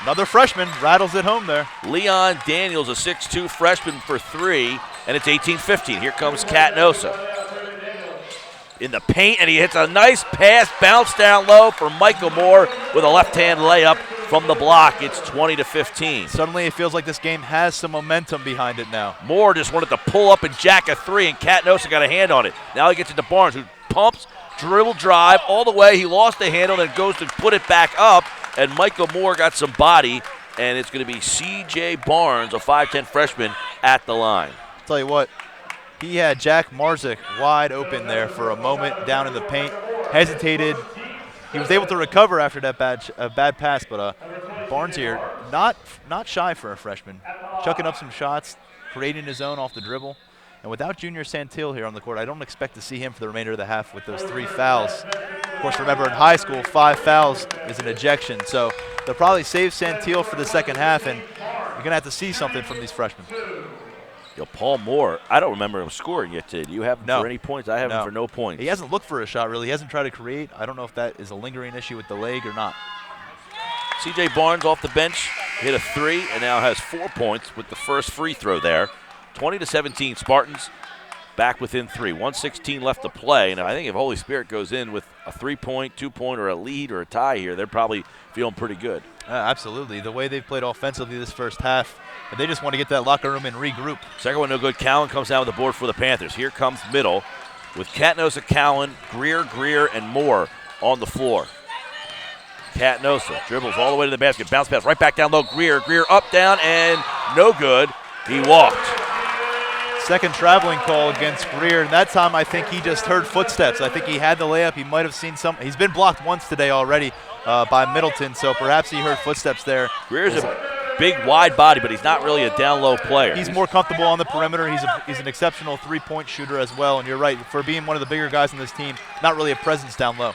S1: Another freshman rattles it home there.
S3: Leon Daniels, a 6'2 freshman for 3, and it's 18-15. Here comes Catnosa in the paint, and he hits a nice pass, bounce down low for Michael Moore with a left-hand layup from the block. It's 20-15.
S1: Suddenly it feels like this game has some momentum behind it now.
S3: Moore just wanted to pull up and jack a 3, and Catnosa got a hand on it. Now he gets it to Barnes, who pumps, dribble drive all the way. He lost the handle, then goes to put it back up, and Michael Moore got some body, and it's going to be C.J. Barnes, a 5'10 freshman, at the line.
S1: I'll tell you what, he had Jack Marzik wide open there for a moment down in the paint, hesitated. He was able to recover after that bad pass, but Barnes here, not shy for a freshman, chucking up some shots, creating his own off the dribble. And without Junior Santil here on the court, I don't expect to see him for the remainder of the half with those 3 fouls. Of course, remember in high school, 5 fouls is an ejection, so they'll probably save Santil for the second half, and you're going to have to see something from these freshmen.
S3: Paul Moore, I don't remember him scoring yet today. Do you have him for any points? I have him for no points.
S1: He hasn't looked for a shot, really. He hasn't tried to create. I don't know if that is a lingering issue with the leg or not.
S3: C.J. Barnes off the bench, hit a 3, and now has 4 points with the first free throw there. 20-17 Spartans back within 3. 1:16 left to play, and I think if Holy Spirit goes in with a 3-point, 2-point, or a lead or a tie here, they're probably feeling pretty good.
S1: Absolutely. The way they've played offensively this first half, they just want to get that locker room and regroup.
S3: Second one no good. Cowan comes down with the board for the Panthers. Here comes middle with Catnosa, Cowan, Greer, and Moore on the floor. Catnosa dribbles all the way to the basket. Bounce pass right back down low. Greer up, down, and no good. He walked.
S1: Second traveling call against Greer, and that time I think he just heard footsteps. I think he had the layup. He might have seen some. He's been blocked once today already by Middleton, so perhaps he heard footsteps there.
S3: Greer's a big, wide body, but he's not really a down-low player.
S1: He's more comfortable on the perimeter. He's an exceptional three-point shooter as well, and you're right. For being one of the bigger guys on this team, not really a presence down low.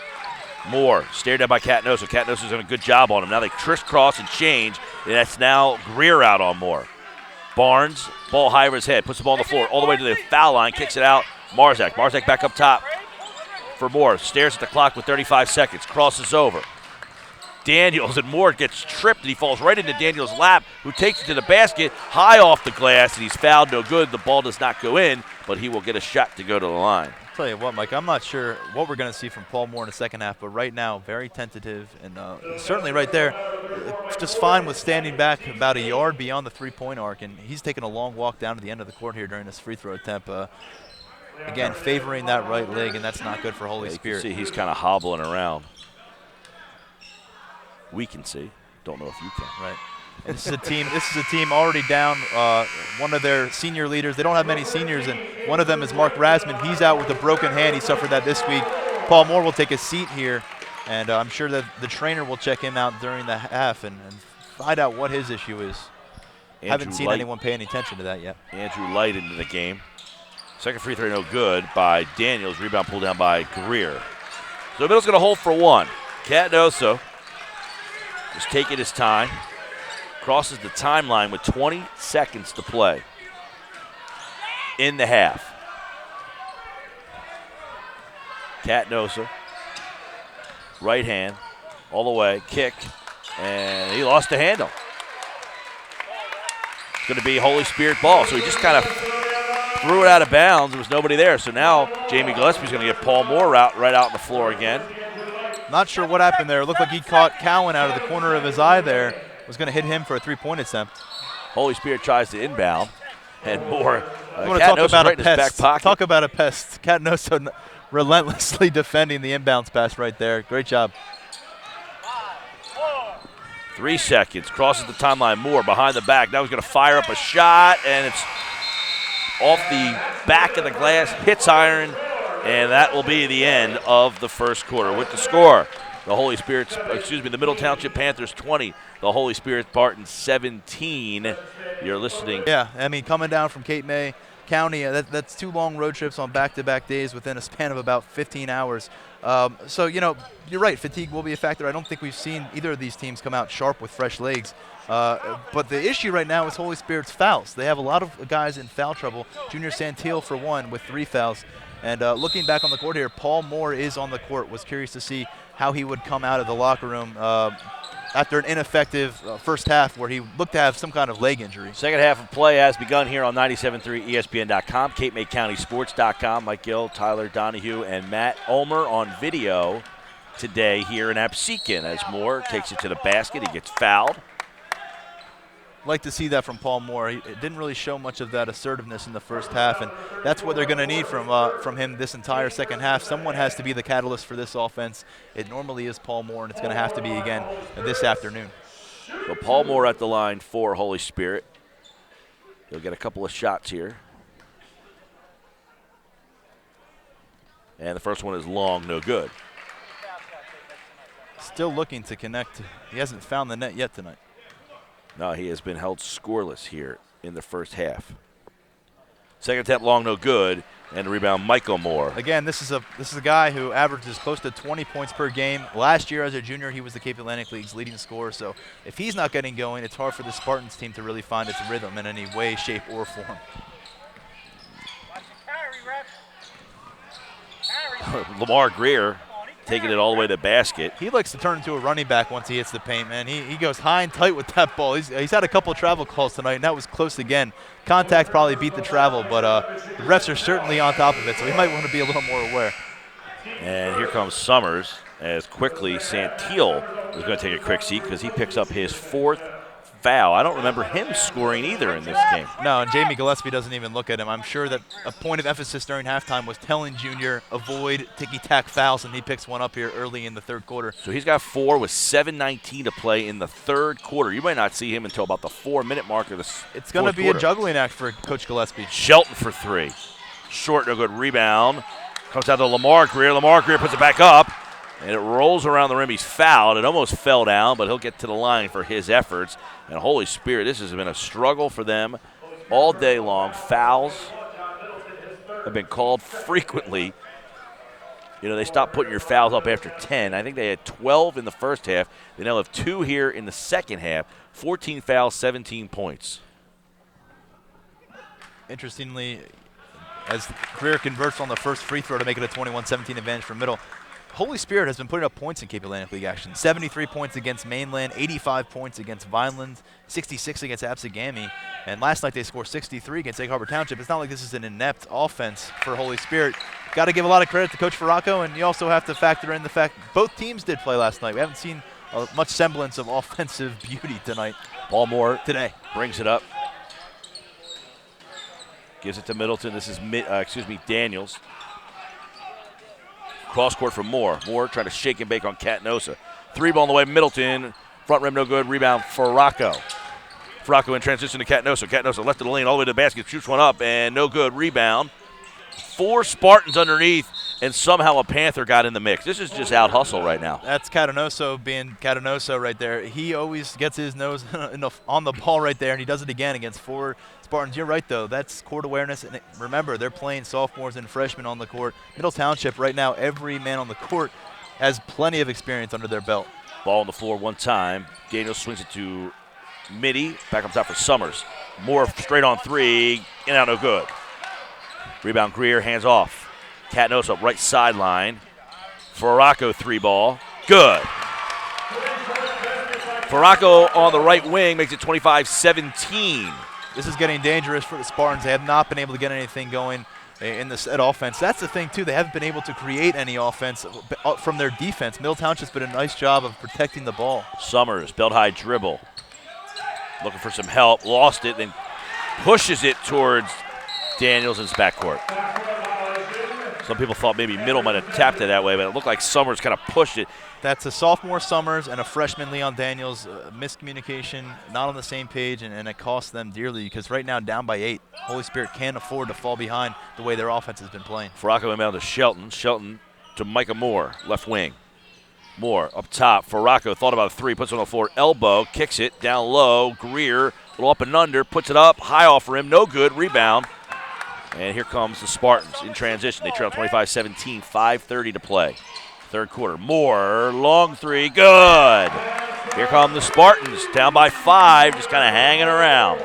S3: Moore stared at by Catnosa. Catnosa's done a good job on him. Now they crisscross and change, and that's now Greer out on Moore. Barnes, ball high over his head, puts the ball on the floor, all the way to the foul line, kicks it out. Marzak back up top for Moore. Stares at the clock with 35 seconds, crosses over. Daniels, and Moore gets tripped, and he falls right into Daniels' lap, who takes it to the basket, high off the glass, and he's fouled, no good. The ball does not go in, but he will get a shot to go to the line.
S1: I'll tell you what, Mike, I'm not sure what we're going to see from Paul Moore in the second half, but right now, very tentative, and certainly right there, just fine with standing back about a yard beyond the three-point arc, and he's taking a long walk down to the end of the court here during this free throw attempt. Again, favoring that right leg, and that's not good for Holy Spirit.
S3: You can see he's kind of hobbling around. We can see. Don't know if you can.
S1: Right. And this is a team already down one of their senior leaders. They don't have many seniors, and one of them is Mark Rasman. He's out with a broken hand. He suffered that this week. Paul Moore will take a seat here, and I'm sure that the trainer will check him out during the half and find out what his issue is. Haven't seen anyone pay any attention to that yet.
S3: Andrew Light into the game. Second free throw no good by Daniels. Rebound pulled down by Greer. So the middle's going to hold for one. Catnosa just taking his time. Crosses the timeline with 20 seconds to play in the half. Catnosa, right hand, all the way, kick, and he lost the handle. It's going to be Holy Spirit ball, so he just kind of threw it out of bounds. There was nobody there, so now Jamie Gillespie's going to get Paul Moore right out on the floor again.
S1: Not sure what happened there. It looked like he caught Cowan out of the corner of his eye there. Was going to hit him for a three-point attempt.
S3: Holy Spirit tries to inbound, and Moore.
S1: I want to talk about a pest. Talk about a pest. Catnosa relentlessly defending the inbounds pass right there. Great job.
S3: 3 seconds. Crosses the timeline. Moore behind the back. Now he's going to fire up a shot, and it's off the back of the glass. Hits iron, and that will be the end of the first quarter. With the score, the Middle Township Panthers 20. The Holy Spirit Spartans 17. You're listening.
S1: Yeah, I mean, coming down from Cape May County, that's 2 long road trips on back-to-back days within a span of about 15 hours. So, you're right, fatigue will be a factor. I don't think we've seen either of these teams come out sharp with fresh legs. But the issue right now is Holy Spirit's fouls. They have a lot of guys in foul trouble. Junior Santil, for one, with 3 fouls. And looking back on the court here, Paul Moore is on the court. Was curious to see how he would come out of the locker room. after an ineffective first half where he looked to have some kind of leg injury.
S3: Second half of play has begun here on 97.3 ESPN.com, Cape May County Sports.com. Mike Gill, Tyler Donahue, and Matt Ulmer on video today here in Absecon as Moore takes it to the basket. He gets fouled.
S1: Like to see that from Paul Moore. He didn't really show much of that assertiveness in the first half, and that's what they're going to need from him this entire second half. Someone has to be the catalyst for this offense. It normally is Paul Moore, and it's going to have to be again this afternoon.
S3: So Paul Moore at the line for Holy Spirit. He'll get a couple of shots here. And the first one is long, no good.
S1: Still looking to connect. He hasn't found the net yet tonight.
S3: No, he has been held scoreless here in the first half. Second attempt long, no good, and the rebound Michael Moore.
S1: Again, this is a guy who averages close to 20 points per game. Last year as a junior, he was the Cape Atlantic League's leading scorer. So if he's not getting going, it's hard for the Spartans team to really find its rhythm in any way, shape, or form.
S3: Lamar Greer taking it all the way to the basket.
S1: He likes to turn into a running back once he hits the paint, man. He goes high and tight with that ball. He's had a couple of travel calls tonight, and that was close again. Contact probably beat the travel, but the refs are certainly on top of it, so he might want to be a little more aware.
S3: And here comes Summers as quickly Santil is going to take a quick seat because he picks up his fourth foul. I don't remember him scoring either in this game.
S1: No, and Jamie Gillespie doesn't even look at him. I'm sure that a point of emphasis during halftime was telling Junior avoid ticky-tack fouls, and he picks one up here early in the third quarter.
S3: So he's got 4 with 7:19 to play in the third quarter. You might not see him until about the 4-minute mark of the
S1: It's going to be
S3: quarter.
S1: A juggling act for Coach Gillespie.
S3: Shelton for 3. Short, no good. Rebound. Comes down to Lamar Greer. Lamar Greer puts it back up, and it rolls around the rim. He's fouled. It almost fell down, but he'll get to the line for his efforts. And Holy Spirit, this has been a struggle for them all day long. Fouls have been called frequently. You know, they stopped putting your fouls up after 10. I think they had 12 in the first half. They now have 2 here in the second half. 14 fouls, 17 points.
S1: Interestingly, as Greer converts on the first free throw to make it a 21-17 advantage for Middle, Holy Spirit has been putting up points in Cape Atlantic League action. 73 points against Mainland, 85 points against Vineland, 66 against Absegami, and last night they scored 63 against Egg Harbor Township. It's not like this is an inept offense for Holy Spirit. Got to give a lot of credit to Coach Farraco, and you also have to factor in the fact both teams did play last night. We haven't seen much semblance of offensive beauty tonight.
S3: Paul Moore
S1: today
S3: brings it up. Gives it to Middleton. This is Daniels. Cross court from Moore. Moore trying to shake and bake on Catnosa. 3 ball on the way. Middleton. Front rim no good. Rebound Farraco. Farraco in transition to Catnosa. Catnosa left of the lane all the way to the basket. Shoots one up and no good. Rebound. 4 Spartans underneath, and somehow a Panther got in the mix. This is just out hustle right now.
S1: That's Catanoso being Catanoso right there. He always gets his nose on the ball right there, and he does it again against 4 Spartans. You're right, though. That's court awareness. And remember, they're playing sophomores and freshmen on the court. Middle Township right now, every man on the court has plenty of experience under their belt.
S3: Ball on the floor one time. Daniel swings it to Mitty. Back up top for Summers. Moore straight on 3. In and out, no good. Rebound Greer, hands off. Catnosa right sideline. Farraco 3 ball. Good. Farraco on the right wing makes it 25-17.
S1: This is getting dangerous for the Spartans. They have not been able to get anything going in the set offense. That's the thing, too. They haven't been able to create any offense from their defense. Middle Township's been a nice job of protecting the ball.
S3: Summers, belt high dribble. Looking for some help. Lost it, then pushes it towards Daniels in his backcourt. Some people thought maybe Middle might have tapped it that way, but it looked like Summers kind of pushed it.
S1: That's a sophomore Summers and a freshman Leon Daniels. Miscommunication, not on the same page, and it cost them dearly because right now down by 8. Holy Spirit can't afford to fall behind the way their offense has been playing.
S3: Farraco inbound to Shelton. Shelton to Micah Moore, left wing. Moore up top. Farraco thought about a 3, puts it on the floor. Elbow, kicks it down low. Greer, a little up and under, puts it up. High off rim, no good. Rebound. And here comes the Spartans in transition. They trail 25-17, 5:30 to play. Third quarter. Moore, long 3, good. Here come the Spartans, down by 5, just kind of hanging around.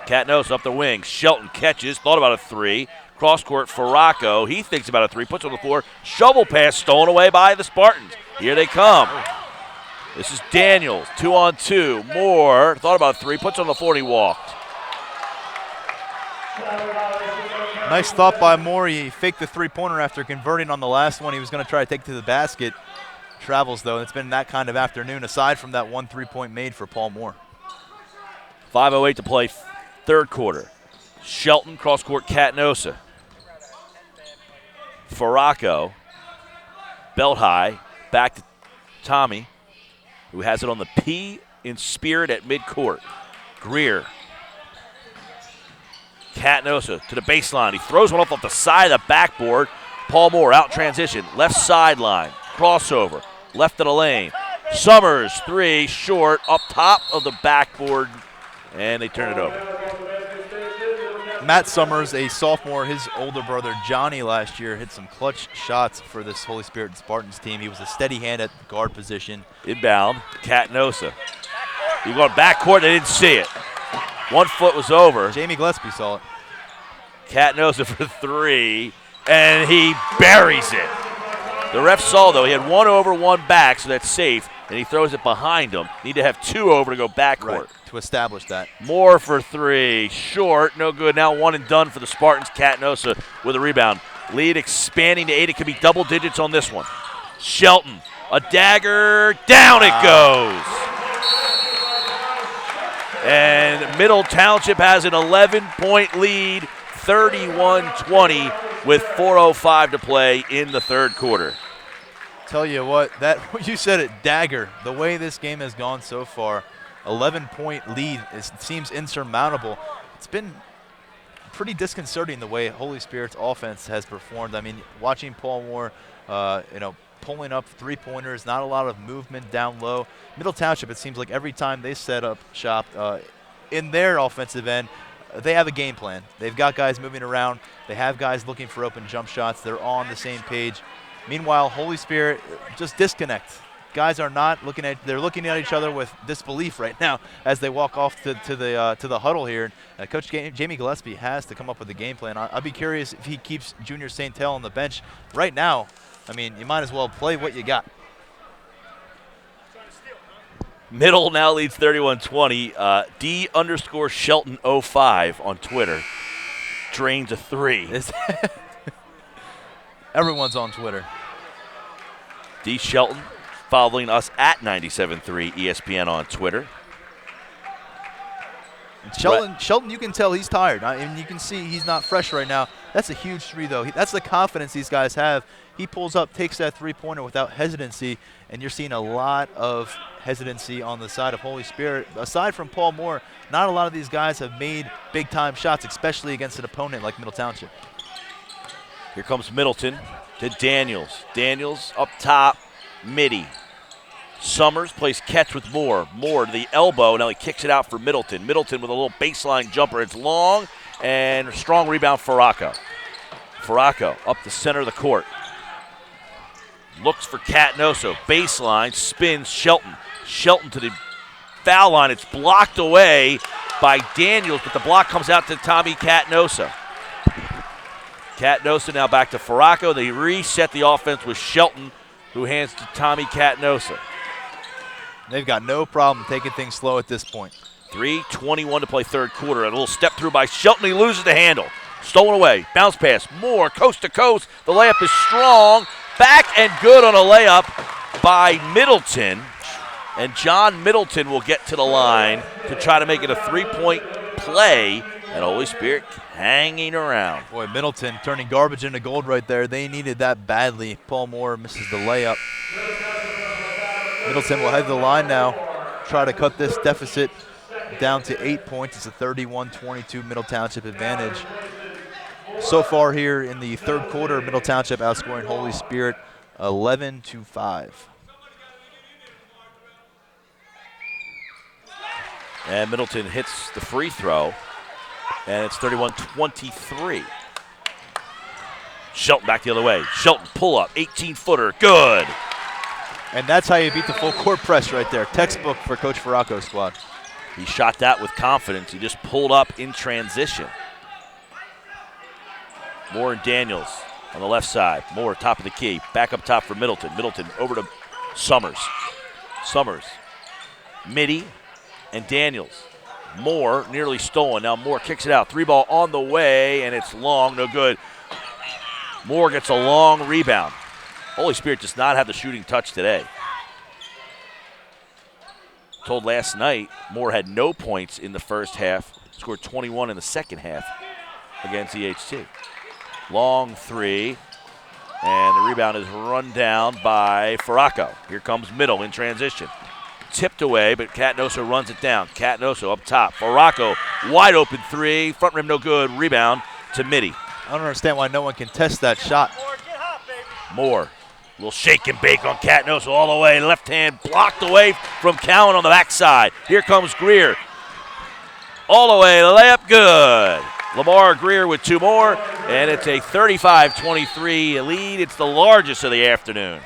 S3: Catnosa up the wing. Shelton catches, thought about a 3. Cross court, Farraco. He thinks about a 3, puts it on the floor. Shovel pass stolen away by the Spartans. Here they come. This is Daniels, 2-on-2. Moore thought about three, puts on the floor, and he walked.
S1: Nice thought by Moore. He faked the three-pointer after converting on the last one. He was going to try to take it to the basket. Travels, though. It's been that kind of afternoon, aside from that one three-point made for Paul Moore.
S3: 5:08 to play, third quarter. Shelton, cross-court, Catanosa. Faraco, belt high, back to Tommy, who has it on the P in spirit at midcourt. Greer. Catanosa to the baseline. He throws one off the side of the backboard. Paul Moore out transition. Left sideline. Crossover. Left of the lane. Summers, three, short, up top of the backboard, and they turn it over.
S1: Matt Summers, a sophomore, his older brother Johnny last year hit some clutch shots for this Holy Spirit Spartans team. He was a steady hand at the guard position.
S3: Inbound, Catanosa. He went backcourt, they didn't see it. 1 foot was over.
S1: Jamie Gillespie saw it.
S3: Catanosa for three, and he buries it. The ref saw, though, he had one over, one back, so that's safe, and he throws it behind him. Need to have two over to go backcourt.
S1: Right, to establish that.
S3: Moore for three, short, no good. Now one and done for the Spartans. Catanosa with a rebound. Lead expanding to 8. It could be double digits on this one. Shelton, a dagger, down it goes. And Middle Township has an 11-point lead, 31-20, with 4:05 to play in the third quarter.
S1: Tell you what, you said it, dagger. The way this game has gone so far, 11-point lead seems insurmountable. It's been pretty disconcerting the way Holy Spirit's offense has performed. I mean, watching Paul Moore, pulling up three-pointers, not a lot of movement down low. Middle Township, it seems like every time they set up shop in their offensive end, they have a game plan. They've got guys moving around. They have guys looking for open jump shots. They're on the same page. Meanwhile, Holy Spirit just disconnect. Guys are not looking at. They're looking at each other with disbelief right now as they walk off to the huddle here. Coach Jamie Gillespie has to come up with a game plan. I'd be curious if he keeps Junior St. Tail on the bench right now. I mean, you might as well play what you got.
S3: Middle now leads 31-20. D_Shelton05 on Twitter drains a three.
S1: Everyone's on Twitter.
S3: D. Shelton following us at 97.3 ESPN on Twitter.
S1: Shelton, you can tell he's tired. I mean, you can see he's not fresh right now. That's a huge three, though. That's the confidence these guys have. He pulls up, takes that three-pointer without hesitancy, and you're seeing a lot of hesitancy on the side of Holy Spirit. Aside from Paul Moore, not a lot of these guys have made big-time shots, especially against an opponent like Middle Township.
S3: Here comes Middleton to Daniels. Daniels up top, midi. Summers plays catch with Moore. Moore to the elbow. Now he kicks it out for Middleton. Middleton with a little baseline jumper. It's long and a strong rebound for Faraco. Faraco up the center of the court. Looks for Catanosa. Baseline, spins Shelton. Shelton to the foul line. It's blocked away by Daniels, but the block comes out to Tommy Catanosa. Catanosa now back to Faraco. They reset the offense with Shelton, who hands to Tommy Catanosa.
S1: They've got no problem taking things slow at this point.
S3: 3:21 to play third quarter. A little step through by Shelton. He loses the handle. Stolen away. Bounce pass. Moore coast to coast. The layup is strong. Back and good on a layup by Middleton. And John Middleton will get to the line to try to make it a three-point play. And Holy Spirit hanging around.
S1: Boy, Middleton turning garbage into gold right there. They needed that badly. Paul Moore misses the layup. Middleton will head to the line now. Try to cut this deficit down to 8 points. It's a 31-22 Middle Township advantage. So far here in the third quarter, Middle Township outscoring Holy Spirit 11-5.
S3: And Middleton hits the free throw, and it's 31-23. Shelton back the other way. Shelton pull up, 18-footer, good.
S1: And that's how you beat the full court press right there. Textbook for Coach Faraco's squad.
S3: He shot that with confidence. He just pulled up in transition. Moore and Daniels on the left side. Moore top of the key. Back up top for Middleton. Middleton over to Summers. Summers, Mitty, and Daniels. Moore nearly stolen. Now Moore kicks it out. 3 ball on the way, and it's long, no good. Moore gets a long rebound. Holy Spirit does not have the shooting touch today. Told last night, Moore had no points in the first half, scored 21 in the second half against EHT. Long 3, and the rebound is run down by Faraco. Here comes Middle in transition. Tipped away, but Catanoso runs it down. Catanoso up top. Faraco, wide open 3, front rim no good, rebound to Mitty.
S1: I don't understand why no one can test that shot.
S3: Moore, little shake and bake on Catanoso all the way. Left hand blocked away from Cowan on the backside. Here comes Greer. All the way, layup good. Lamar Greer with 2 more, and it's a 35-23 lead. It's the largest of the afternoon.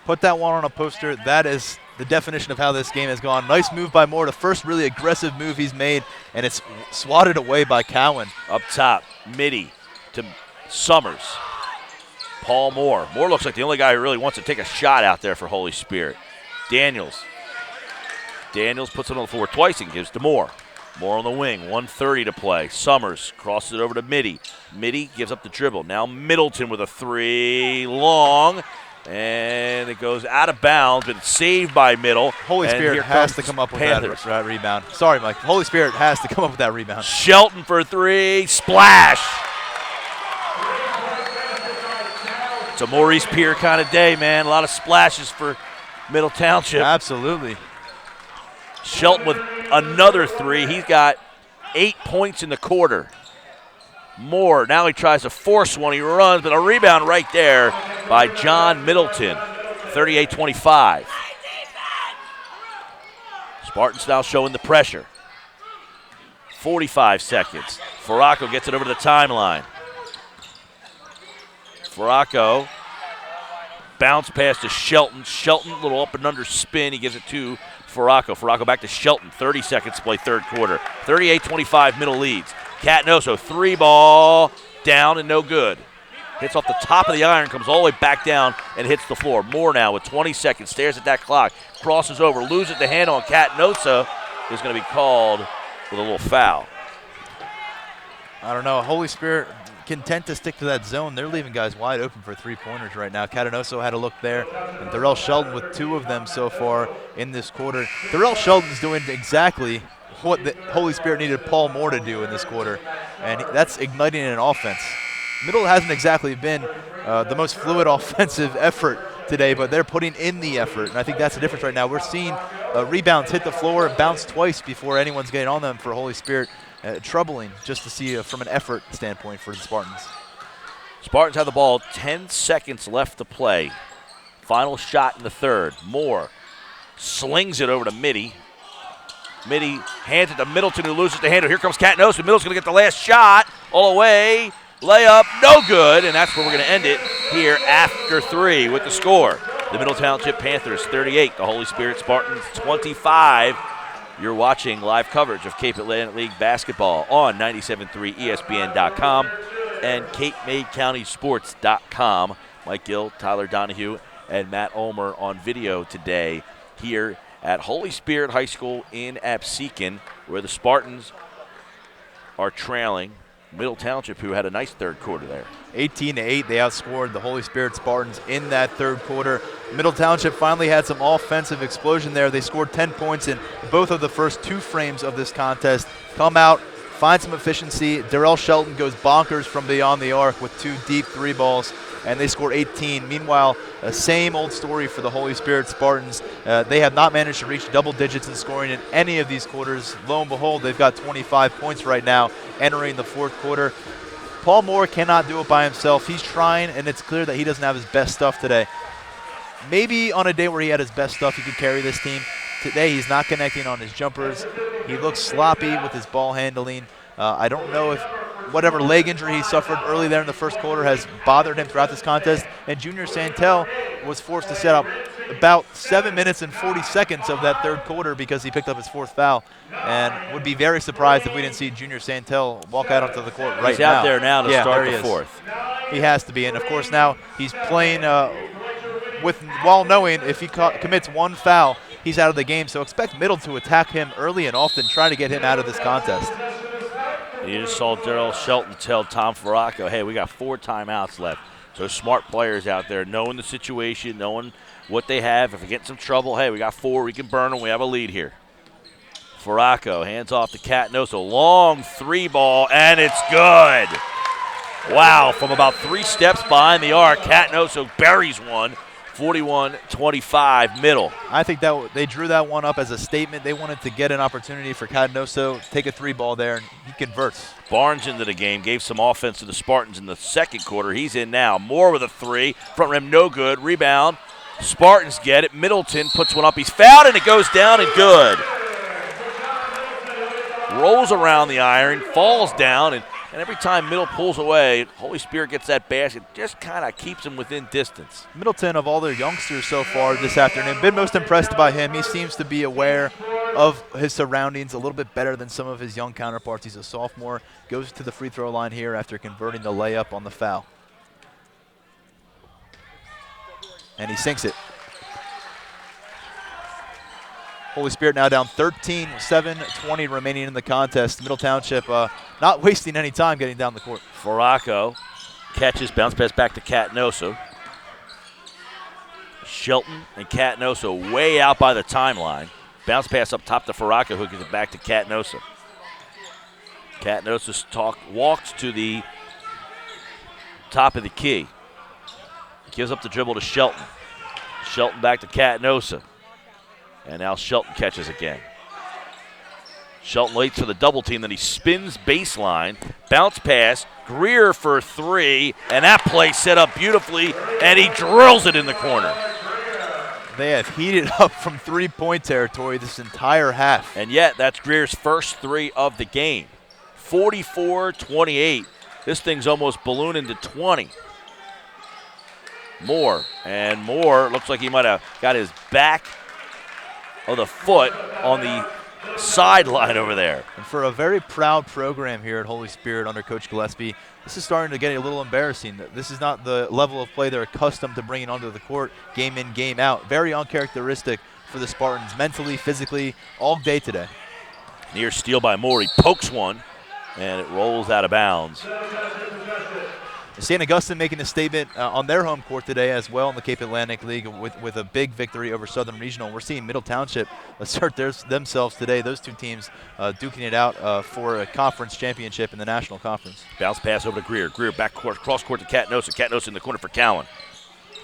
S1: Put that one on a poster. That is the definition of how this game has gone. Nice move by Moore, the first really aggressive move he's made, and it's swatted away by Cowan.
S3: Up top, Mitty to Summers. Paul Moore. Moore looks like the only guy who really wants to take a shot out there for Holy Spirit. Daniels. Daniels puts it on the floor twice and gives to Moore. Moore on the wing, 1:30 to play. Summers crosses it over to Mitty. Mitty gives up the dribble. Now Middleton with a 3, long, and it goes out of bounds, but it's saved by Middle.
S1: Holy Spirit has to come up with that rebound. Sorry, Mike. Holy Spirit has to come up with that rebound.
S3: Shelton for 3, splash. It's a Maurice Pierre kind of day, man. A lot of splashes for Middle Township.
S1: Absolutely.
S3: Shelton with another 3. He's got 8 points in the quarter. Moore, now he tries to force one. He runs, but a rebound right there by John Middleton. 38-25. Spartans now showing the pressure. 45 seconds. Faraco gets it over to the timeline. Faraco, bounce pass to Shelton. Shelton, little up and under spin. He gives it to Faraco. Faraco back to Shelton. 30 seconds to play third quarter. 38-25, Middle leads. Catanoso, 3 ball, down and no good. Hits off the top of the iron, comes all the way back down and hits the floor. Moore now with 20 seconds, stares at that clock, crosses over, loses the hand on Catanoso. Is going to be called with a little foul.
S1: I don't know. Holy Spirit content to stick to that zone. They're leaving guys wide open for 3-pointers right now. Catanoso had a look there, and Darrell Shelton with 2 of them so far in this quarter. Darrell Shelton's doing exactly what the Holy Spirit needed Paul Moore to do in this quarter, and that's igniting an offense. Middle hasn't exactly been the most fluid offensive effort today, but they're putting in the effort, and I think that's the difference right now. We're seeing rebounds hit the floor and bounce twice before anyone's getting on them for Holy Spirit. Troubling just to see from an effort standpoint for the Spartans.
S3: Spartans have the ball, 10 seconds left to play. Final shot in the third. Moore slings it over to Mitty. Mitty hands it to Middleton, who loses the handle. Here comes Catanoso. Middleton's going to get the last shot all the way. Layup, no good, and that's where we're going to end it here after 3 with the score. The Middle Township Panthers 38, the Holy Spirit Spartans 25. You're watching live coverage of Cape Atlantic League basketball on 97.3 ESPN.com and CapeMadeCountySports.com. Mike Gill, Tyler Donahue, and Matt Ulmer on video today here at Holy Spirit High School in Absecon, where the Spartans are trailing Middle Township, who had a nice third quarter there.
S1: 18-8, they outscored the Holy Spirit Spartans in that third quarter. Middle Township finally had some offensive explosion there. They scored 10 points in both of the first 2 frames of this contest. Come out, find some efficiency. Darrell Shelton goes bonkers from beyond the arc with 2 deep 3 balls, and they score 18. Meanwhile, same old story for the Holy Spirit Spartans. They have not managed to reach double digits in scoring in any of these quarters. Lo and behold, they've got 25 points right now entering the fourth quarter. Paul Moore cannot do it by himself. He's trying, and it's clear that he doesn't have his best stuff today. Maybe on a day where he had his best stuff, he could carry this team. Today, he's not connecting on his jumpers. He looks sloppy with his ball handling. I don't know if whatever leg injury he suffered early there in the first quarter has bothered him throughout this contest. And Junior Santel was forced to set up about 7 minutes and 40 seconds of that third quarter because he picked up his 4th foul. And would be very surprised if we didn't see Junior Santel walk out onto the court right now.
S3: He's out there now to start the 4th.
S1: He has to be. And, of course, now he's playing while knowing if he commits 1 foul, he's out of the game. So expect Middle to attack him early and often, trying to get him out of this contest.
S3: You just saw Daryl Shelton tell Tom Farraco, hey, we got 4 timeouts left. So smart players out there knowing the situation, knowing what they have. If we get in some trouble, hey, we got 4. We can burn them. We have a lead here. Farraco hands off to Catnoso. Long 3-ball, and it's good. Wow, from about 3 steps behind the arc, Catnoso buries one. 41-25 Middle.
S1: I think that they drew that one up as a statement. They wanted to get an opportunity for Catnoso, take a 3-ball there, and he converts.
S3: Barnes into the game, gave some offense to the Spartans in the second quarter. He's in now. Moore with a 3. Front rim no good. Rebound. Spartans get it. Middleton puts one up. He's fouled, and it goes down and good. Rolls around the iron, falls down, and every time Middle pulls away, Holy Spirit gets that basket, just kind of keeps him within distance.
S1: Middleton, of all their youngsters so far this afternoon, been most impressed by him. He seems to be aware of his surroundings a little bit better than some of his young counterparts. He's a sophomore, goes to the free throw line here after converting the layup on the foul. And he sinks it. Holy Spirit now down 13, 7:20 remaining in the contest. Middle Township not wasting any time getting down the court.
S3: Farraco catches, bounce pass back to Catnoso. Shelton and Catnoso way out by the timeline. Bounce pass up top to Farraco, who gives it back to Catnoso. Catnoso walks to the top of the key. Gives up the dribble to Shelton. Shelton back to Catnoso. And now Shelton catches again. Shelton waits for the double team, then he spins baseline. Bounce pass, Greer for 3, and that play set up beautifully, and he drills it in the corner.
S1: They have heated up from 3-point territory this entire half.
S3: And yet, that's Greer's first 3 of the game. 44-28. This thing's almost ballooning to 20. Moore looks like he might have got his back of the foot on the sideline over there.
S1: And for a very proud program here at Holy Spirit under Coach Gillespie, this is starting to get a little embarrassing. This is not the level of play they're accustomed to bringing onto the court, game in, game out. Very uncharacteristic for the Spartans, mentally, physically, all day today.
S3: Near steal by Moore. He pokes one, and it rolls out of bounds.
S1: St. Augustine making a statement on their home court today as well in the Cape Atlantic League with a big victory over Southern Regional. We're seeing Middle Township assert themselves today. Those two teams duking it out for a conference championship in the National Conference.
S3: Bounce pass over to Greer. Greer back court, cross court to Catnosa. Catnosa in the corner for Cowan.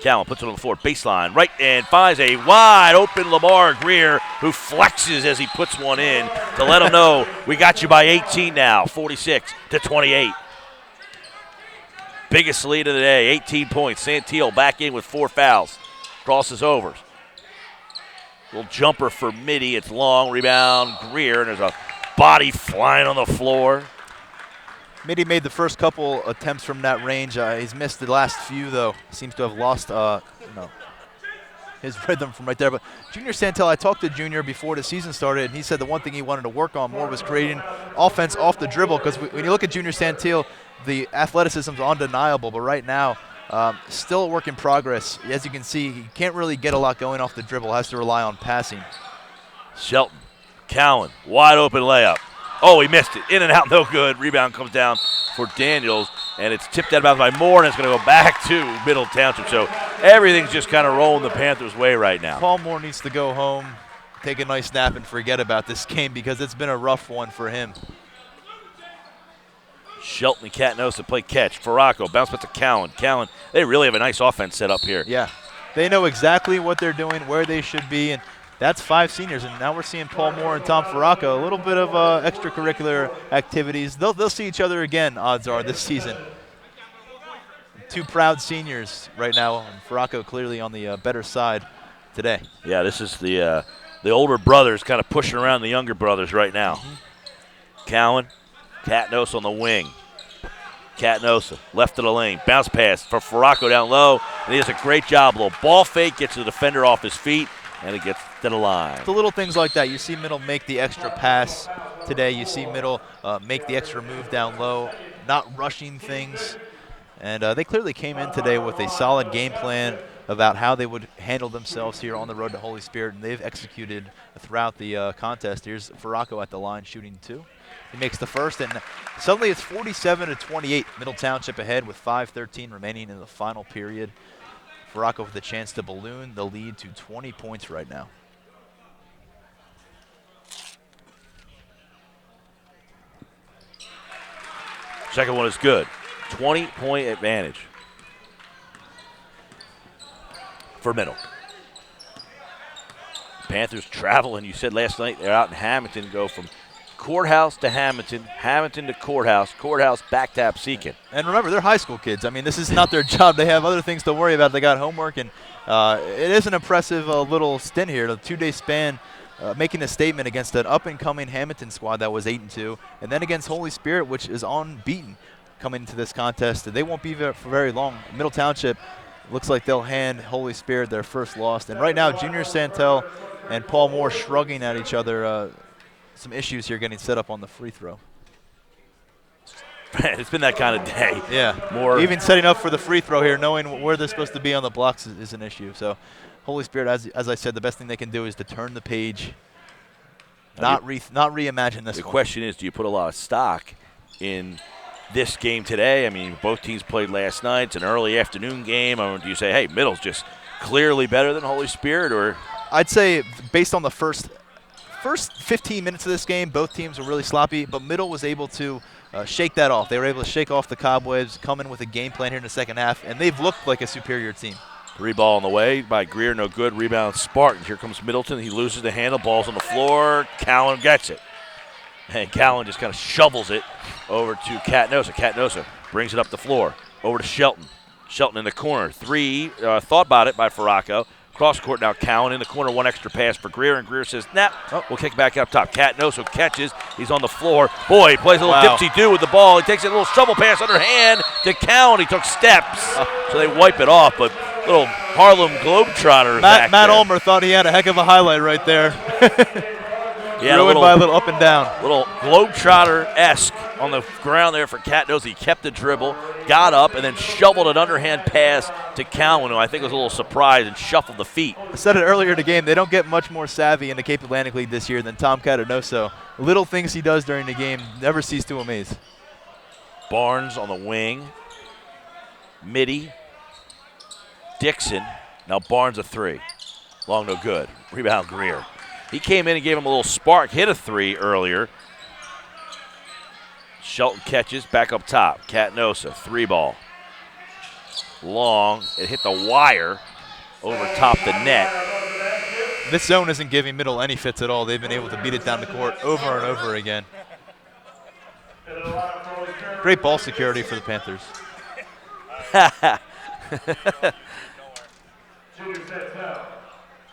S3: Cowan puts it on the floor, baseline, right, and finds a wide open Lamar Greer, who flexes as he puts one in to let him know we got you by 18 now, 46-28. Biggest lead of the day, 18 points. Santil back in with 4 fouls. Crosses over. Little jumper for Mitty. It's long. Rebound, Greer, and there's a body flying on the floor.
S1: Mitty made the first couple attempts from that range. He's missed the last few, though. Seems to have lost his rhythm from right there. But Junior Santel, I talked to Junior before the season started, and he said the one thing he wanted to work on more was creating offense off the dribble, because when you look at Junior Santel, the athleticism is undeniable, but right now, still a work in progress. As you can see, he can't really get a lot going off the dribble, has to rely on passing.
S3: Shelton, Cowan, wide open layup. Oh, he missed it. In and out, no good. Rebound comes down for Daniels, and it's tipped out of bounds by Moore, and it's going to go back to Middle Township. So everything's just kind of rolling the Panthers' way right now.
S1: Paul Moore needs to go home, take a nice nap, and forget about this game, because it's been a rough one for him.
S3: Shelton and Catnosa play catch. Farraco, bounce back to Cowan. Cowan, they really have a nice offense set up here.
S1: Yeah, they know exactly what they're doing, where they should be, and that's 5 seniors. And now we're seeing Paul Moore and Tom Farraco, a little bit of extracurricular activities. They'll see each other again, odds are, this season. 2 proud seniors right now, and Farraco clearly on the better side today.
S3: Yeah, this is the older brothers kind of pushing around the younger brothers right now. Cowan, Catnosa on the wing. Catnosa, left of the lane. Bounce pass for Farraco down low. And he does a great job. A little ball fake, gets the defender off his feet, and it gets to the line.
S1: The little things like that. You see Middle make the extra pass today. You see Middle make the extra move down low, not rushing things. And they clearly came in today with a solid game plan, about how they would handle themselves here on the road to Holy Spirit, and they've executed throughout the contest. Here's Farraco at the line shooting 2. He makes the first, and suddenly it's 47-28. Middle Township ahead with 5:13 remaining in the final period. Farraco with the chance to balloon the lead to 20 points right now.
S3: Second one is good. 20-point advantage for Middle. Panthers travel, and you said last night they're out in Hamilton, go from courthouse to Hamilton, Hamilton to courthouse, courthouse back to Absecon.
S1: And remember, they're high school kids. I mean, this is not their job. They have other things to worry about. They got homework, and it is an impressive little stint here. The 2-day span, making a statement against an up-and-coming Hamilton squad that was 8-2, and then against Holy Spirit, which is unbeaten coming into this contest. They won't be there for very long. Middle Township looks like they'll hand Holy Spirit their first loss. And right now, Junior Santel and Paul Moore shrugging at each other. Some issues here getting set up on the free throw.
S3: It's been that kind of day.
S1: Yeah.
S3: More
S1: even setting up for the free throw here, knowing where they're supposed to be on the blocks is an issue. So Holy Spirit, as I said, the best thing they can do is to turn the page, not reimagine this.
S3: The
S1: one.
S3: question is, do you put a lot of stock in this game today? I mean, both teams played last night. It's an early afternoon game. I mean, do you say, hey, Middle's just clearly better than Holy Spirit? Or
S1: I'd say based on the first 15 minutes of this game, both teams were really sloppy, but Middle was able to shake that off. They were able to shake off the cobwebs, come in with a game plan here in the second half, and they've looked like a superior team.
S3: 3 ball on the way by Greer, no good. Rebound Spartans. Here comes Middleton. He loses the handle. Ball's on the floor. Callan gets it. And Callan just kind of shovels it over to Catnosa. Catnosa brings it up the floor. Over to Shelton. Shelton in the corner. 3, thought about it by Farraco. Cross court now, Cowan in the corner, 1 extra pass for Greer, and Greer says, nah, we'll kick back up top. Catnoso catches, he's on the floor. Boy, he plays a little dipsy-do with the ball. He takes a little shovel pass underhand to Cowan. He took steps, so they wipe it off, but little Harlem Globetrotter back
S1: Matt
S3: there.
S1: Ulmer thought he had a heck of a highlight right there. Ruined by a little up and down.
S3: Little Globetrotter-esque on the ground there for Catnosa. He kept the dribble, got up, and then shoveled an underhand pass to Cowan, who I think was a little surprised and shuffled the feet.
S1: I said it earlier in the game, they don't get much more savvy in the Cape Atlantic League this year than Tom Catanoso. Little things he does during the game never cease to amaze.
S3: Barnes on the wing. Mitty. Dixon. Now Barnes a 3. Long no good. Rebound Greer. He came in and gave him a little spark, hit a 3 earlier. Shelton catches, back up top. Catnosa, 3 ball. Long, it hit the wire over top the net.
S1: This zone isn't giving Middle any fits at all. They've been able to beat it down the court over and over again. Great ball security for the Panthers.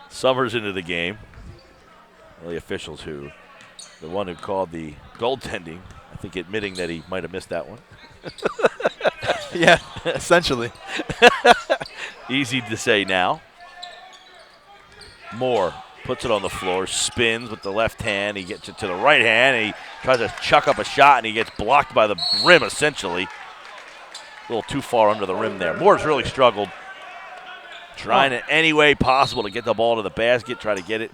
S3: Summers into the game. Well, the officials the one who called the goaltending, I think admitting that he might have missed that one.
S1: Yeah, essentially.
S3: Easy to say now. Moore puts it on the floor, spins with the left hand. He gets it to the right hand, and he tries to chuck up a shot, and he gets blocked by the rim, essentially. A little too far under the rim there. Moore's really struggled, trying in any way possible to get the ball to the basket, try to get it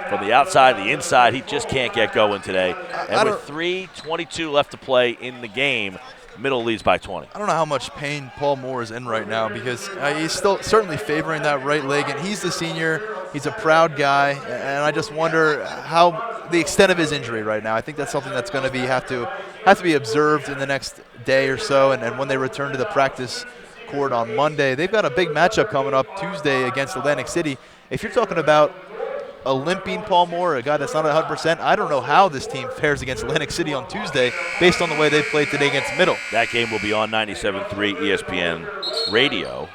S3: from the outside to the inside. He just can't get going today. And with 3:22 left to play in the game, Middle leads by 20.
S1: I don't know how much pain Paul Moore is in right now because he's still certainly favoring that right leg, and he's the senior. He's a proud guy, and I just wonder how the extent of his injury right now. I think that's something that's going to have to be observed in the next day or so, and when they return to the practice court on Monday. They've got a big matchup coming up Tuesday against Atlantic City. If you're talking about a limping Paul Moore, a guy that's not 100%, I don't know how this team fares against Atlantic City on Tuesday based on the way they played today against Middle.
S3: That game will be on 97.3 ESPN Radio.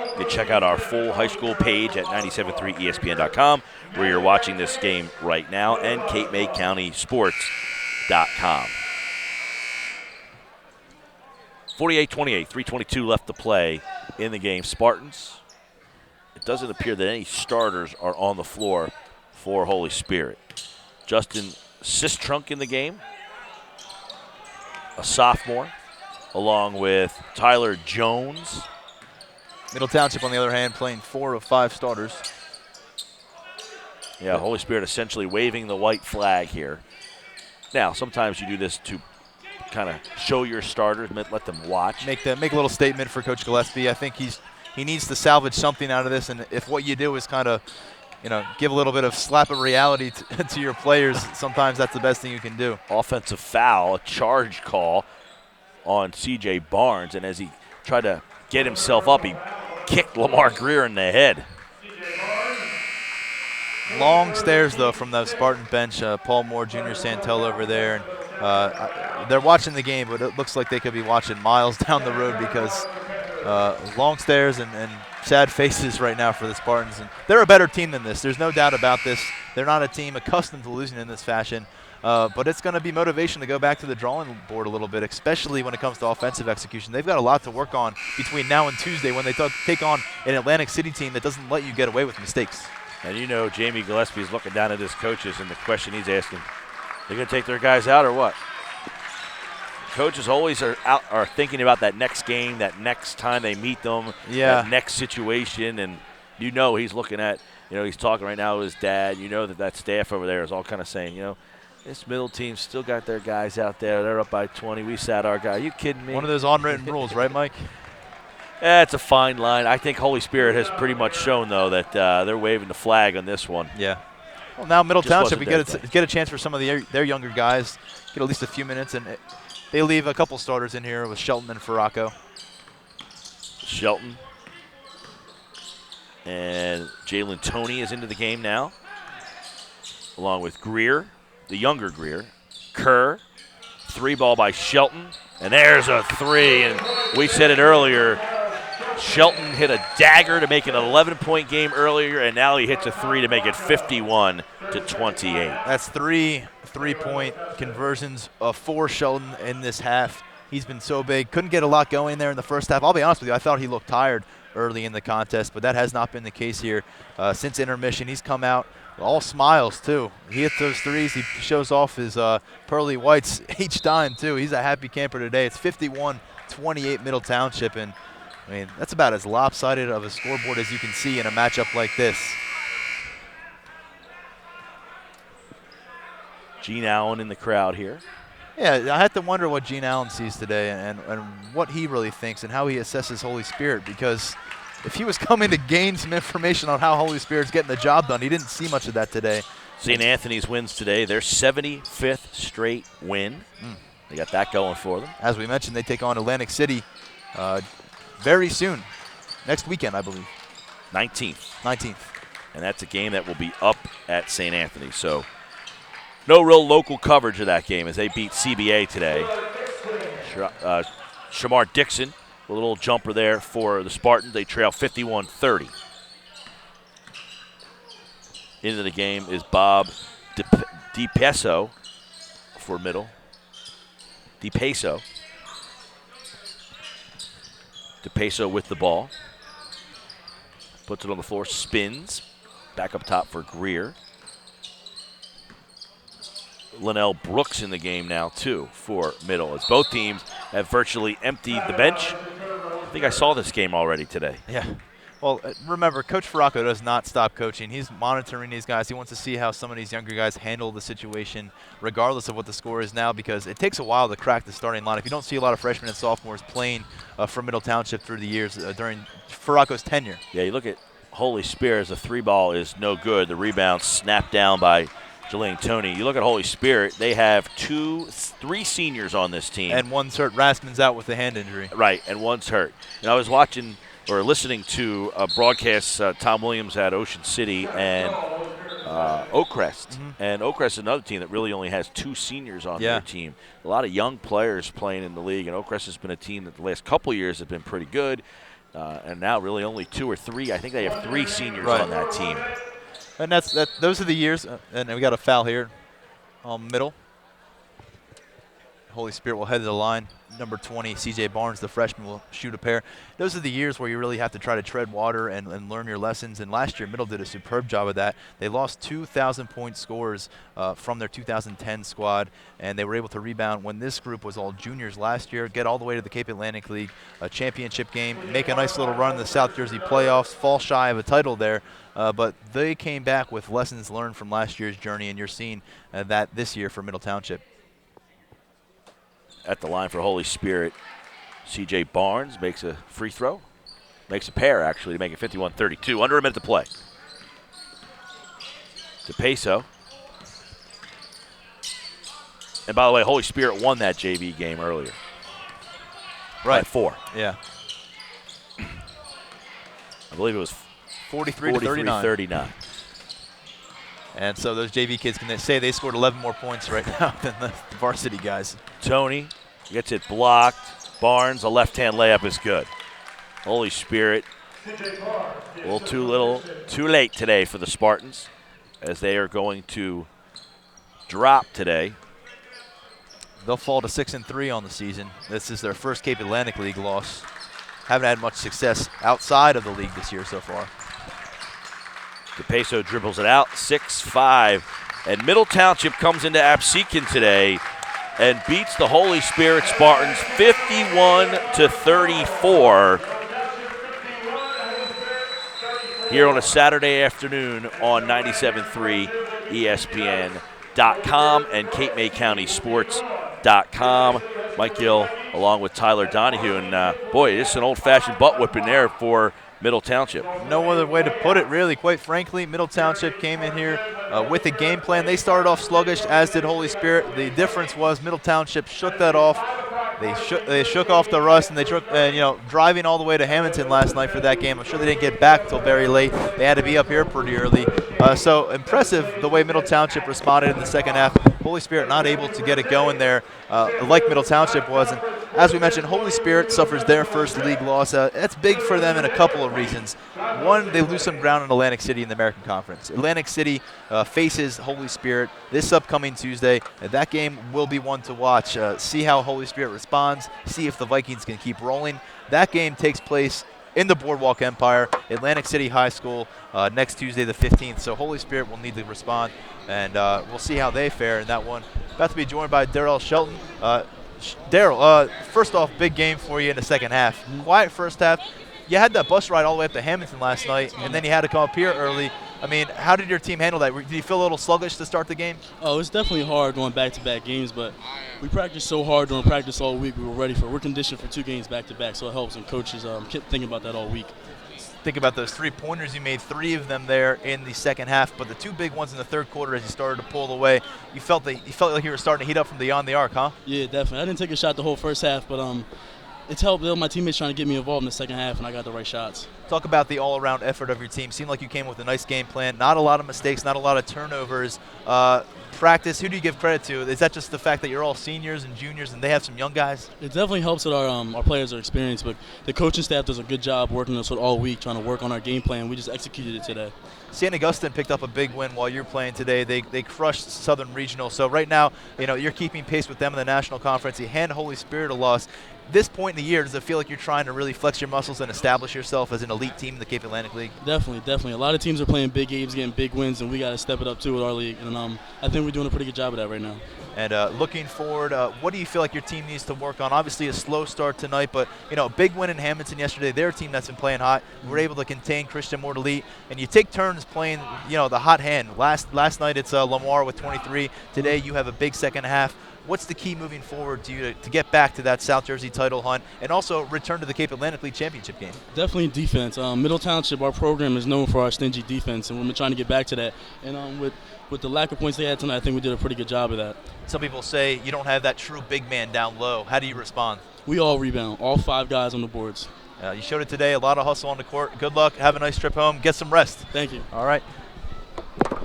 S3: You can check out our full high school page at 973ESPN.com, where you're watching this game right now, and Cape May County Sports.com. 48-28, 3:22 left to play in the game. Spartans, it doesn't appear that any starters are on the floor for Holy Spirit. Justin Sistrunk in the game, a sophomore, along with Tyler Jones
S1: Middle Township, on the other hand, playing 4 of 5 starters.
S3: Yeah, Holy Spirit essentially waving the white flag here. Now, sometimes you do this to kind of show your starters, let them watch.
S1: Make a little statement for Coach Gillespie. I think he needs to salvage something out of this, and if what you do is kind of, give a little bit of slap of reality to your players, sometimes that's the best thing you can do.
S3: Offensive foul, a charge call on C.J. Barnes, and as he tried to get himself up, he kicked Lamar Greer in the head.
S1: Long stairs, though, from the Spartan bench. Paul Moore, Junior Santel over there. And, they're watching the game, but it looks like they could be watching miles down the road because long stairs and sad faces right now for the Spartans. And they're a better team than this. There's no doubt about this. They're not a team accustomed to losing in this fashion. But it's going to be motivation to go back to the drawing board a little bit, especially when it comes to offensive execution. They've got a lot to work on between now and Tuesday when they take on an Atlantic City team that doesn't let you get away with mistakes.
S3: And Jamie Gillespie is looking down at his coaches, and the question he's asking, they're going to take their guys out or what? Coaches always are thinking about that next game, that next time they meet them, that next situation, and he's looking at, he's talking right now with his dad. That staff over there is all kind of saying, this middle team still got their guys out there. They're up by 20. We sat our guy. Are you kidding me?
S1: One of those unwritten rules, right, Mike?
S3: It's a fine line. I think Holy Spirit has pretty much shown, though, that they're waving the flag on this one.
S1: Yeah. Well, now Middle Township, we get a chance for some of their younger guys, get at least a few minutes, and they leave a couple starters in here with Shelton and Farraco.
S3: Shelton and Jalen Toney is into the game now, along with Greer, the younger Greer. Kerr, 3-ball by Shelton, and there's a 3. And we said it earlier, Shelton hit a dagger to make an 11-point game earlier, and now he hits a 3 to make it 51-28.
S1: That's 3 3-point conversions for Shelton in this half. He's been so big. Couldn't get a lot going there in the first half. I'll be honest with you, I thought he looked tired early in the contest, but that has not been the case here since intermission. He's come out all smiles, too. He hits those threes. He shows off his pearly whites each time, too. He's a happy camper today. It's 51-28 Middle Township, and that's about as lopsided of a scoreboard as you can see in a matchup like this.
S3: Gene Allen in the crowd here.
S1: Yeah, I had to wonder what Gene Allen sees today and what he really thinks and how he assesses Holy Spirit, because if he was coming to gain some information on how Holy Spirit's getting the job done, he didn't see much of that today.
S3: St. Anthony's wins today. Their 75th straight win. They got that going for them.
S1: As we mentioned, they take on Atlantic City very soon. Next weekend, I believe.
S3: 19th. And that's a game that will be up at St. Anthony. So no real local coverage of that game as they beat CBA today. Shamar Dixon, a little jumper there for the Spartans. They trail 51-30. Into the game is Bob DiPeso for Middle. DiPeso with the ball. Puts it on the floor, spins. Back up top for Greer. Linnell Brooks in the game now, too, for Middle, as both teams have virtually emptied the bench. I think I saw this game already today.
S1: Yeah. Well, remember, Coach Farraco does not stop coaching. He's monitoring these guys. He wants to see how some of these younger guys handle the situation, regardless of what the score is now, because it takes a while to crack the starting lineup. You don't see a lot of freshmen and sophomores playing for Middle Township through the years during Farraco's tenure.
S3: Yeah, you look at Holy Spirit, the 3-ball is no good. The rebound snapped down by Jalen Toney. You look at Holy Spirit, they have 3 seniors on this team.
S1: And one's hurt. Raskin's out with a hand injury.
S3: Right, and one's hurt. And I was watching or listening to a broadcast Tom Williams at Ocean City and Oakcrest. And Oakcrest is another team that really only has 2 seniors on their team. A lot of young players playing in the league, and Oakcrest has been a team that the last couple of years have been pretty good. And now really only 2 or 3. I think they have 3 seniors on that team.
S1: And those are the years. And we got a foul here on Middle. Holy Spirit will head to the line. Number 20, C.J. Barnes, the freshman, will shoot a pair. Those are the years where you really have to try to tread water and learn your lessons. And last year, Middle did a superb job of that. They lost 2,000-point scores from their 2010 squad, and they were able to rebound when this group was all juniors last year, get all the way to the Cape Atlantic League championship game, make a nice little run in the South Jersey playoffs, fall shy of a title there. But they came back with lessons learned from last year's journey, and you're seeing that this year for Middle Township.
S3: At the line for Holy Spirit, C.J. Barnes makes a free throw. Makes a pair, actually, to make it 51-32. Under a minute to play. DePeso. And by the way, Holy Spirit won that JV game earlier.
S1: Right.
S3: By 4.
S1: Yeah.
S3: I believe it was
S1: 43-39. And so those JV kids can say they scored 11 more points right now than the varsity guys.
S3: Tony gets it blocked. Barnes, a left-hand layup is good. Holy Spirit, a little too late today for the Spartans, as they are going to drop today.
S1: They'll fall to 6-3 on the season. This is their first Cape Atlantic League loss. Haven't had much success outside of the league this year so far.
S3: DePeso dribbles it out, 6-5. And Middle Township comes into Absecon today and beats the Holy Spirit Spartans 51-34 here on a Saturday afternoon on 97.3 ESPN.com and Cape May County Sports.com. Mike Gill along with Tyler Donahue. And, boy, it's an old-fashioned butt whipping there for Middle Township.
S1: No other way to put it, really. Quite frankly, Middle Township came in here with a game plan. They started off sluggish, as did Holy Spirit. The difference was Middle Township shook that off. They shook off the rust, and they took, driving all the way to Hamilton last night for that game. I'm sure they didn't get back till very late. They had to be up here pretty early. So impressive the way Middle Township responded in the second half. Holy Spirit not able to get it going there like Middle Township was. And as we mentioned, Holy Spirit suffers their first league loss. That's big for them in a couple of reasons. One, they lose some ground in Atlantic City in the American Conference. Atlantic City faces Holy Spirit this upcoming Tuesday. That game will be one to watch. See how Holy Spirit responds, see if the Vikings can keep rolling. That game takes place in the Boardwalk Empire, Atlantic City High School, next Tuesday the 15th. So Holy Spirit will need to respond, and we'll see how they fare in that one. About to be joined by Darrell Shelton. Darrell, first off, big game for you in the second half. Quiet first half. You had that bus ride all the way up to Hamilton last night, and then you had to come up here early. I mean, how did your team handle that? Did you feel a little sluggish to start the game?
S4: Oh, it's definitely hard going back-to-back games, but we practiced so hard during practice all week. We were ready for it. We're conditioned for 2 games back-to-back, so it helps, and coaches kept thinking about that all week.
S1: Think about those 3-pointers. You made 3 of them there in the second half, but the 2 big ones in the third quarter as you started to pull away, you felt like you were starting to heat up from beyond the arc, huh?
S4: Yeah, definitely. I didn't take a shot the whole first half, but it's helped. My teammates trying to get me involved in the second half, and I got the right shots.
S1: Talk about the all-around effort of your team. Seemed like you came with a nice game plan. Not a lot of mistakes, not a lot of turnovers. Practice, who do you give credit to? Is that just the fact that you're all seniors and juniors and they have some young guys?
S4: It definitely helps that our players are experienced, but the coaching staff does a good job working us with all week, trying to work on our game plan. We just executed it today.
S1: St. Augustine picked up a big win while you're playing today. They crushed Southern Regional. So right now, you're keeping pace with them in the National Conference. You hand Holy Spirit a loss. This point in the year, does it feel like you're trying to really flex your muscles and establish yourself as an elite team in the Cape Atlantic League?
S4: Definitely. A lot of teams are playing big games, getting big wins, and we got to step it up too with our league. And I think we're doing a pretty good job of that right now.
S1: And looking forward, what do you feel like your team needs to work on? Obviously a slow start tonight, but a big win in Hamilton yesterday. Their team that's been playing hot. We're able to contain Christian Mortalite, and you take turns playing, the hot hand. Last night it's Lamar with 23. Today you have a big second half. What's the key moving forward to get back to that South Jersey title hunt and also return to the Cape Atlantic League championship game?
S4: Definitely defense. Middle Township, our program is known for our stingy defense, and we're trying to get back to that. And with the lack of points they had tonight, I think we did a pretty good job of that.
S1: Some people say you don't have that true big man down low. How do you respond?
S4: We all rebound, all 5 guys on the boards.
S1: You showed it today, a lot of hustle on the court. Good luck. Have a nice trip home. Get some rest.
S4: Thank you.
S1: All right.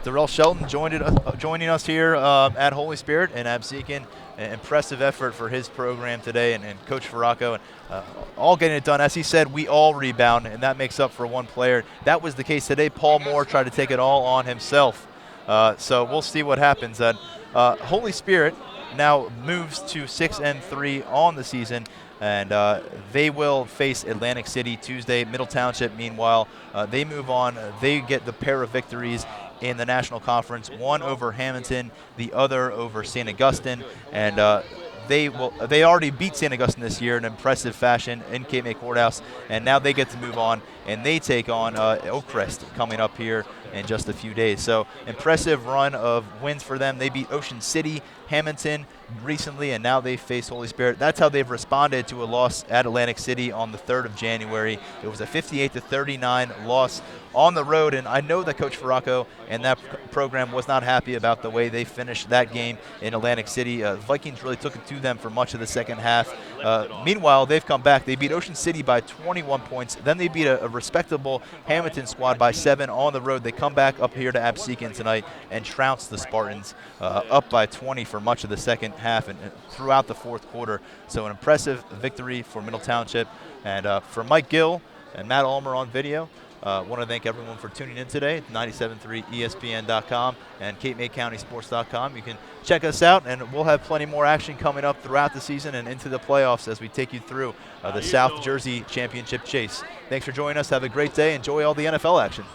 S1: Darrell Shelton joining us here at Holy Spirit and Absecon. An impressive effort for his program today and Coach Farraco, and all getting it done. As he said, we all rebound, and that makes up for one player. That was the case today. Paul Moore tried to take it all on himself. So we'll see what happens. Holy Spirit now moves to 6-3 on the season, and they will face Atlantic City Tuesday. Middle Township, meanwhile, they move on. They get the pair of victories in the National Conference, one over Hamilton, the other over St. Augustine, and they already beat St. Augustine this year in impressive fashion in Cape May Courthouse, and now they get to move on, and they take on Oakcrest coming up here in just a few days. So impressive run of wins for them. They beat Ocean City, Hamilton recently, and now they face Holy Spirit. That's how they've responded to a loss at Atlantic City on the 3rd of January. It was a 58-39 loss on the road, and I know that Coach Farraco and that program was not happy about the way they finished that game in Atlantic City. Vikings really took it to them for much of the second half. Meanwhile, they've come back. They beat Ocean City by 21 points. Then they beat a respectable Hamilton squad by 7 on the road. They come back up here to Absecon tonight and trounce the Spartans up by 20 for much of the second half and throughout the fourth quarter. So an impressive victory for Middle Township. And for Mike Gill and Matt Ulmer on video, want to thank everyone for tuning in today at 97.3 ESPN.com and CapeMayCountySports.com. You can check us out, and we'll have plenty more action coming up throughout the season and into the playoffs as we take you through the South Jersey Championship chase. Thanks for joining us. Have a great day. Enjoy all the NFL action.